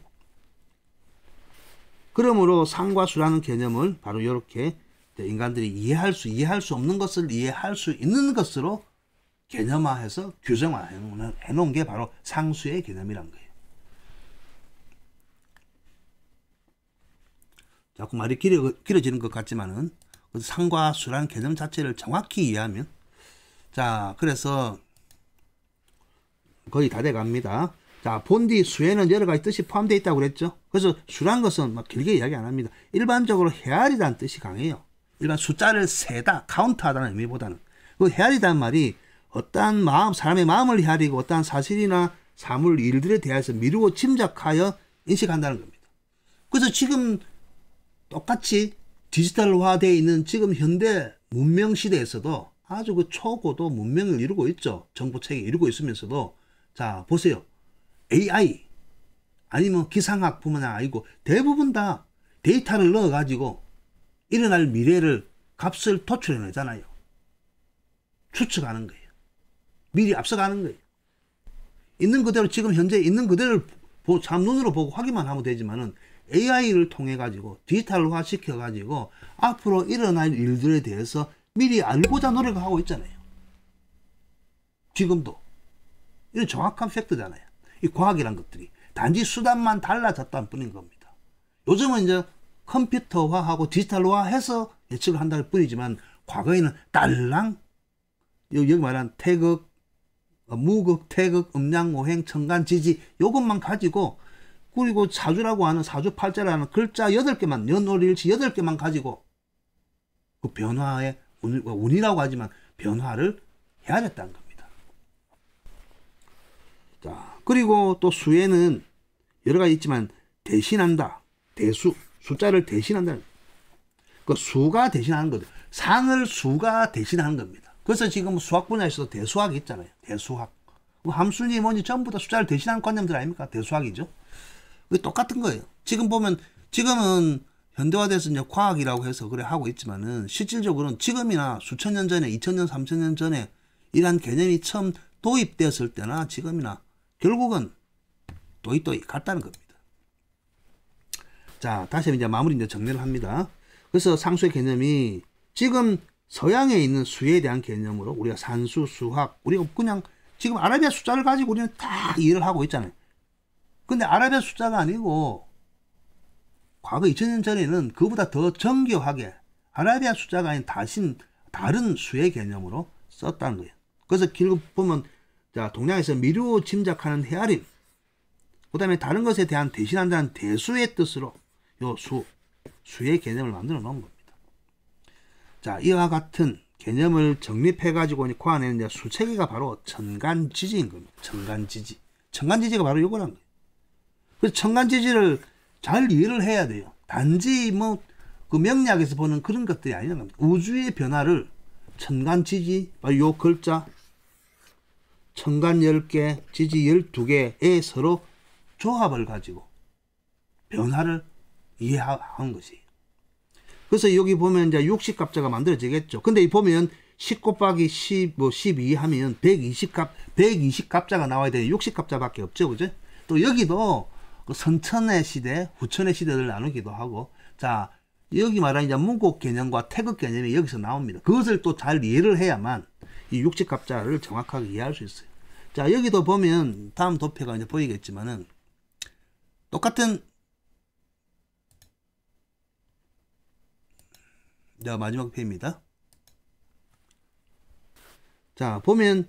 그러므로 상과 수라는 개념을 바로 이렇게 인간들이 이해할 수 없는 것을 이해할 수 있는 것으로 개념화해서 규정화해 놓은 게 바로 상수의 개념이란 거예요. 자꾸 말이 길어지는 것 같지만은 상과 수라는 개념 자체를 정확히 이해하면 자 그래서 거의 다 돼갑니다. 자 본디 수에는 여러 가지 뜻이 포함되어 있다고 그랬죠. 그래서 수란 것은 막 길게 이야기 안 합니다. 일반적으로 헤아리다는 뜻이 강해요. 일반 숫자를 세다, 카운트하다는 의미보다는 그 헤아리다는 말이 어떠한 마음, 사람의 마음을 헤아리고 어떠한 사실이나 사물, 일들에 대해서 미루고 짐작하여 인식한다는 겁니다. 그래서 지금 똑같이 디지털화되어 있는 지금 현대 문명 시대에서도 아주 그 초고도 문명을 이루고 있죠. 정보체계 이루고 있으면서도 자 보세요. AI 아니면 기상학 뿐만 아니고 대부분 다 데이터를 넣어가지고 일어날 미래를 값을 도출해내잖아요. 추측하는 거예요. 미리 앞서가는 거예요. 있는 그대로 지금 현재 있는 그대로를 참 눈으로 보고 확인만 하면 되지만은 AI를 통해 가지고 디지털화 시켜 가지고 앞으로 일어날 일들에 대해서 미리 알고자 노력을 하고 있잖아요. 지금도. 이건 정확한 팩트잖아요. 이 과학이란 것들이. 단지 수단만 달라졌다는 뿐인 겁니다. 요즘은 이제 컴퓨터화하고 디지털화해서 예측을 한다는 뿐이지만 과거에는 딸랑 여기 말한 태극, 무극, 태극, 음양, 오행, 천간, 지지 요것만 가지고 그리고 사주라고 하는 사주팔자라는 글자 8개만 연월일치 8개만 가지고 그 변화의 운이라고 하지만 변화를 해야 됐다는 겁니다. 자, 그리고 또 수에는 여러 가지 있지만 대신한다. 대수, 숫자를 대신한다. 그 수가 대신하는 거죠. 상을 수가 대신하는 겁니다. 그래서 지금 수학 분야에서도 대수학이 있잖아요. 대수학. 함수니 뭐니 전부 다 숫자를 대신하는 관념들 아닙니까? 대수학이죠. 똑같은 거예요. 지금 보면 지금은 현대화돼서 이제 과학이라고 해서 그래 하고 있지만은 실질적으로는 지금이나 수천 년 전에 2000년 3000년 전에 이러한 개념이 처음 도입되었을 때나 지금이나 결국은 또이 같다는 겁니다. 자, 다시 이제 마무리 이제 정리를 합니다. 그래서 상수의 개념이 지금 서양에 있는 수에 대한 개념으로 우리가 산수, 수학, 우리가 그냥 지금 아라비아 숫자를 가지고 우리는 다 이해를 하고 있잖아요. 근데 아라비아 숫자가 아니고 과거 2000년 전에는 그보다 더 정교하게 아라비아 숫자가 아닌 다른 수의 개념으로 썼다는 거예요. 그래서 결국 보면 자, 동양에서 미루 짐작하는 헤아림, 그 다음에 다른 것에 대한 대신한다는 대수의 뜻으로 요 수의 개념을 만들어 놓은 겁니다. 자, 이와 같은 개념을 정립해가지고 고안해낸 이제 수체계가 바로 천간지지인 겁니다. 천간지지. 천간지지가 바로 요거란 거예요. 그래서 천간지지를 잘 이해를 해야 돼요. 단지 뭐 그 명리학에서 보는 그런 것들이 아니란 겁니다. 우주의 변화를 천간지지, 요 글자, 천간 10개, 지지 12개의 서로 조합을 가지고 변화를 이해하는 것이에요. 그래서 여기 보면 이제 60갑자가 만들어지겠죠. 근데 이 보면 10 곱하기 12 하면 120갑자가 나와야 되는 60갑자밖에 없죠. 그죠? 또 여기도 그 선천의 시대, 후천의 시대를 나누기도 하고, 자, 여기 말하는 이제 문곡 개념과 태극 개념이 여기서 나옵니다. 그것을 또 잘 이해를 해야만 이 60갑자를 정확하게 이해할 수 있어요. 자, 여기도 보면 다음 도표가 이제 보이겠지만은 똑같은 자, 마지막 표입니다. 자, 보면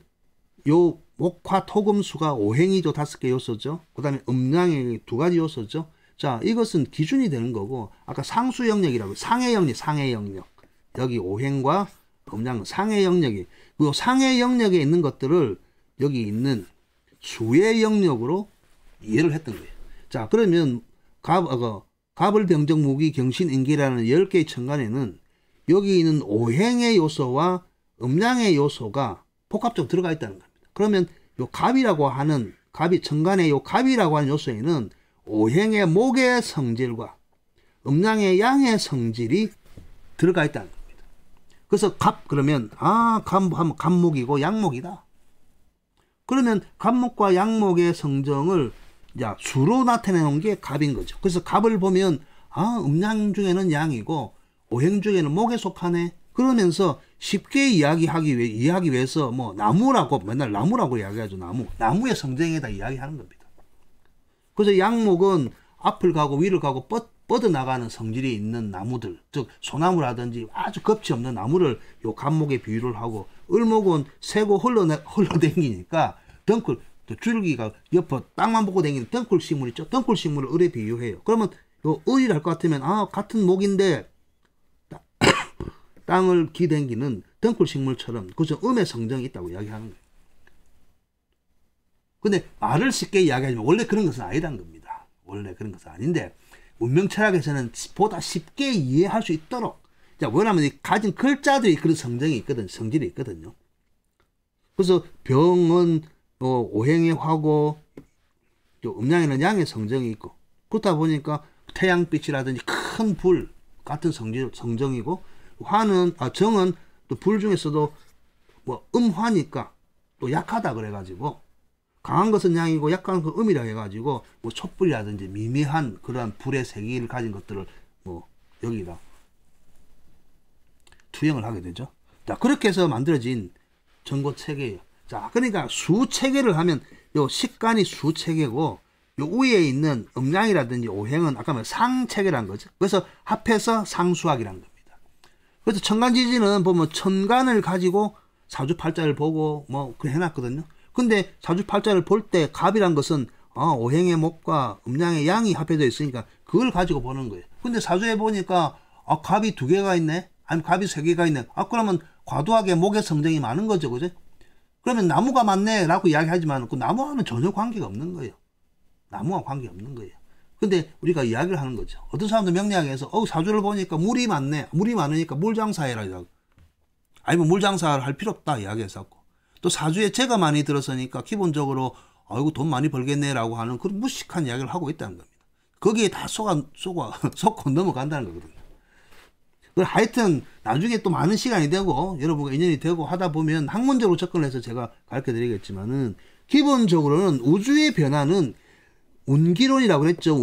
요 목화 토금수가 오행이죠. 5개 요소죠. 그 다음에 음양이 2가지 요소죠. 자, 이것은 기준이 되는 거고, 아까 상수 영역이라고, 상해 영역. 여기 오행과 음양, 상해 영역이, 그 상해 영역에 있는 것들을 여기 있는 수의 영역으로 이해를 했던 거예요. 자, 그러면 갑을 병정 무기 경신 인기라는 10개의 천간에는 여기 있는 오행의 요소와 음양의 요소가 복합적으로 들어가 있다는 겁니다. 그러면 요 갑이라고 하는 천간의 요 갑이라고 하는 요소에는 오행의 목의 성질과 음양의 양의 성질이 들어가 있다는 겁니다. 그래서 갑 그러면 갑목이고 양목이다. 그러면 갑목과 양목의 성정을 수로 나타내 놓은 게 갑인 거죠. 그래서 갑을 보면 음양 중에는 양이고 오행 중에는 목에 속하네. 그러면서 쉽게 이해하기 위해서 뭐 나무라고 맨날 나무라고 이야기하죠. 나무의 성정에다 이야기하는 겁니다. 그래서 양목은 앞을 가고 위를 가고 뻗어나가는 성질이 있는 나무들, 즉 소나무라든지 아주 겁이 없는 나무를 요 갑목에 비유를 하고, 을목은 새고 흘러다니니까 덩굴, 줄기가 옆에 땅만 보고 다니는 덩굴 식물 있죠. 덩굴 식물을 을에 비유해요. 그러면 요 을이라 할 것 같으면 같은 목인데 땅을 기댕기는 덩굴 식물처럼 그저 음의 성정이 있다고 이야기하는 거예요. 근데 말을 쉽게 이야기하지만 원래 그런 것은 아니라는 겁니다. 원래 그런 것은 아닌데 운명 철학에서는 보다 쉽게 이해할 수 있도록, 왜냐하면 이 가진 글자들이 그런 성질이 있거든요. 그래서 병은 오행의 화고, 음양에는 양의 성정이 있고, 그렇다 보니까 태양빛이라든지 큰 불 같은 성정이고, 정은 또 불 중에서도 음화니까 또 약하다 그래가지고, 강한 것은 양이고 약한 것은 음이라 해가지고 촛불이라든지 미미한 그러한 불의 세기를 가진 것들을 여기다 투영을 하게 되죠. 자, 그렇게 해서 만들어진 전고 체계예요. 자, 그러니까 수 체계를 하면 요 식간이 수 체계고 요 위에 있는 음양이라든지 오행은 아까 말 상 체계라는 거죠. 그래서 합해서 상수학이라는 겁니다. 그래서 천간지지는 보면 천간을 가지고 사주팔자를 보고 뭐 그래 해놨거든요. 근데 사주팔자를 볼 때 갑이란 것은 오행의 목과 음양의 양이 합해져 있으니까 그걸 가지고 보는 거예요. 근데 사주에 보니까 갑이 2개가 있네, 아니면 갑이 3개가 있네. 그러면 과도하게 목의 성정이 많은 거죠, 그죠? 그러면 나무가 많네 라고 이야기하지만 그 나무와는 전혀 관계가 없는 거예요. 나무와 관계 없는 거예요. 근데 우리가 이야기를 하는 거죠. 어떤 사람들 명리학에서 사주를 보니까 물이 많네, 물이 많으니까 물장사해라 이라고. 아니면 물장사를 할 필요 없다 이야기했었고, 또 사주에 재가 많이 들었으니까 기본적으로 아이고 돈 많이 벌겠네 라고 하는 그런 무식한 이야기를 하고 있다는 겁니다. 거기에 다 속고 넘어간다는 거거든요. 하여튼 나중에 또 많은 시간이 되고 여러분과 인연이 되고 하다 보면 학문적으로 접근해서 제가 가르쳐 드리겠지만은, 기본적으로는 우주의 변화는 운기론이라고 그랬죠.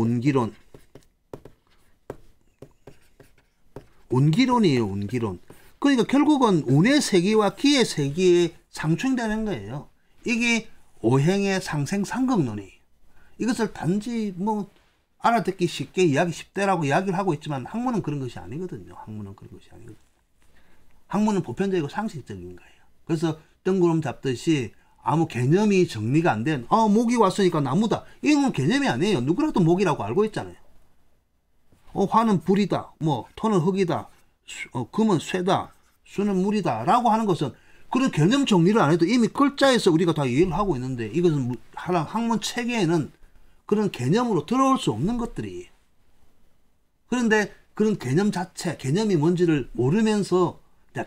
운기론이에요. 운기론. 그러니까 결국은 운의 세기와 기의 세기에 상충되는 거예요. 이게 오행의 상생상극론이에요. 이것을 단지 뭐 알아듣기 쉽게 이야기 10대라고 이야기를 하고 있지만 학문은 그런 것이 아니거든요. 학문은 보편적이고 상식적인 거예요. 그래서 뜬구름 잡듯이 아무 개념이 정리가 안 된, 목이 왔으니까 나무다, 이건 개념이 아니에요. 누구라도 목이라고 알고 있잖아요. 화는 불이다, 토는 흙이다, 금은 쇠다, 수는 물이다 라고 하는 것은 그런 개념 정리를 안 해도 이미 글자에서 우리가 다 이해를 하고 있는데, 이것은 학문 체계에는 그런 개념으로 들어올 수 없는 것들이에요. 그런데 그런 개념 자체, 개념이 뭔지를 모르면서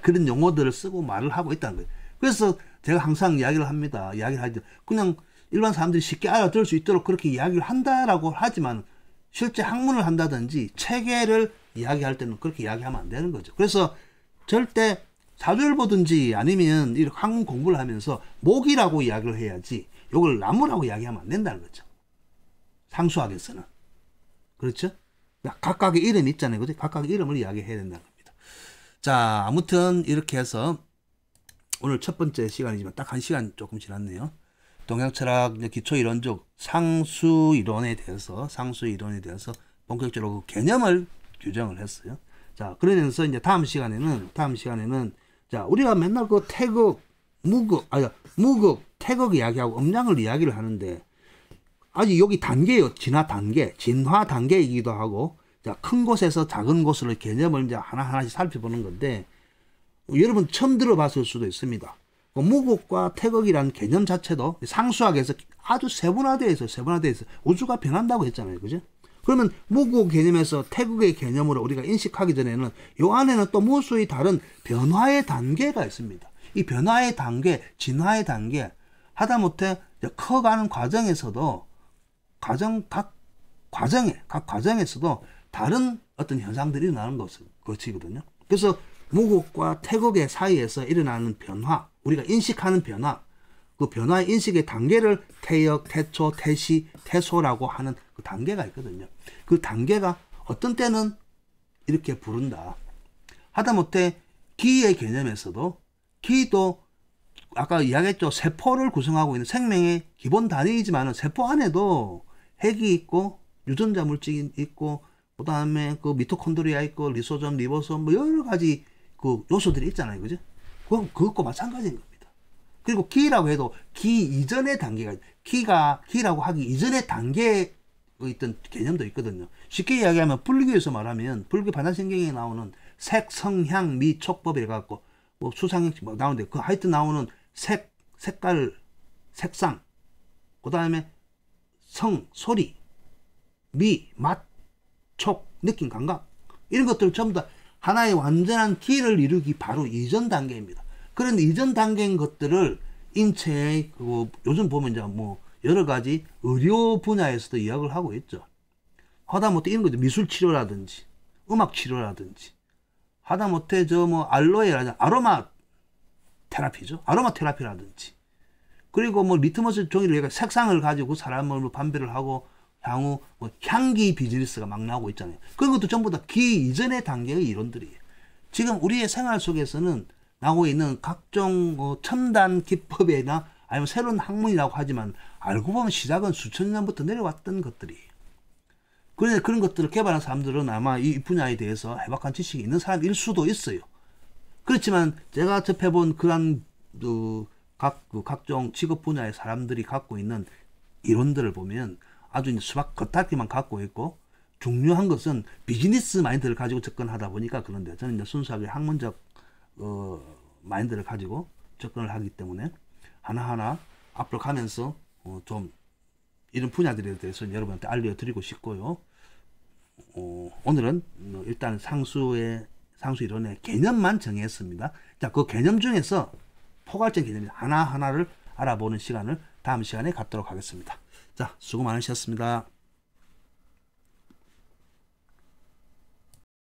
그런 용어들을 쓰고 말을 하고 있다는 거예요. 그래서 제가 항상 이야기를 합니다. 이야기를 하죠. 그냥 일반 사람들이 쉽게 알아들을 수 있도록 그렇게 이야기를 한다라고 하지만, 실제 학문을 한다든지 체계를 이야기할 때는 그렇게 이야기하면 안 되는 거죠. 그래서 절대 사주를 보든지 아니면 이렇게 학문 공부를 하면서 목이라고 이야기를 해야지 이걸 나무라고 이야기하면 안 된다는 거죠. 상수학에서는. 그렇죠? 각각의 이름이 있잖아요. 그죠? 각각의 이름을 이야기해야 된다는 겁니다. 자, 아무튼 이렇게 해서 오늘 첫 번째 시간이지만 딱 1시간 조금 지났네요. 동양철학 기초이론적 상수이론에 대해서 본격적으로 그 개념을 규정을 했어요. 자, 그러면서 이제 다음 시간에는 자, 우리가 맨날 그 태극, 무극, 태극 이야기하고 음양을 이야기를 하는데, 아직 여기 단계요. 진화 단계이기도 하고, 자, 큰 곳에서 작은 곳으로 개념을 이제 하나하나씩 살펴보는 건데, 여러분 처음 들어봤을 수도 있습니다. 무극과 태극이라는 개념 자체도 상수학에서 아주 세분화되어 있어요. 우주가 변한다고 했잖아요. 그죠? 그러면 무극 개념에서 태극의 개념으로 우리가 인식하기 전에는 요 안에는 또 무수히 다른 변화의 단계가 있습니다. 이 변화의 단계, 진화의 단계, 하다못해 커가는 과정에서도 각 과정에서도 다른 어떤 현상들이 일어나는 것이거든요. 그래서 무극과 태극의 사이에서 일어나는 변화, 우리가 인식하는 변화, 그 변화의 인식의 단계를 태역, 태초, 태시, 태소라고 하는 그 단계가 있거든요. 그 단계가 어떤 때는 이렇게 부른다. 하다못해 기의 개념에서도, 기도 아까 이야기했죠. 세포를 구성하고 있는 생명의 기본 단위이지만 세포 안에도 핵이 있고 유전자 물질이 있고 그 다음에 그 미토콘드리아 있고 리소솜, 리보솜 뭐 여러 가지 그 요소들이 있잖아요. 그죠? 그것과 마찬가지인 겁니다. 그리고 기라고 해도 기 이전의 단계가, 기라고 하기 이전의 단계에 있던 개념도 있거든요. 쉽게 이야기하면 불교에서 말하면 불교 반야신경에 나오는 색, 성향, 미, 촉법 이래갖고 뭐 수상형식 뭐 나오는데 그 하여튼 나오는 색깔, 색상, 그 다음에 성, 소리, 미, 맛, 촉, 느낌, 감각 이런 것들 전부 다 하나의 완전한 기를 이루기 바로 이전 단계입니다. 그런 이전 단계인 것들을 인체의 요즘 보면 이제 뭐 여러 가지 의료 분야에서도 이야기를 하고 있죠. 하다못해 이런 거죠. 미술 치료라든지 음악 치료라든지 하다못해 알로에라든지 아로마 테라피죠. 아로마 테라피라든지 그리고 뭐 리트머스 종이를 색상을 가지고 사람을 판별을 하고 향후 뭐 향기 비즈니스가 막 나오고 있잖아요. 그런 것도 전부 다 기 이전의 단계의 이론들이에요. 지금 우리의 생활 속에서는 나오고 있는 각종 첨단 기법이나 아니면 새로운 학문이라고 하지만 알고 보면 시작은 수천 년부터 내려왔던 것들이. 그런데 그런 것들을 개발한 사람들은 아마 이 분야에 대해서 해박한 지식이 있는 사람일 수도 있어요. 그렇지만 제가 접해본 그런 각종 직업 분야의 사람들이 갖고 있는 이론들을 보면 아주 이제 수박 겉핥기만 갖고 있고, 중요한 것은 비즈니스 마인드를 가지고 접근하다 보니까 그런데, 저는 이제 순수하게 학문적 마인드를 가지고 접근을 하기 때문에 하나하나 앞으로 가면서 좀 이런 분야들에 대해서 여러분한테 알려드리고 싶고요. 오늘은 일단 상수 이론의 개념만 정했습니다. 자, 그 개념 중에서 포괄적 개념 하나하나를 알아보는 시간을 다음 시간에 갖도록 하겠습니다. 자, 수고 많으셨습니다.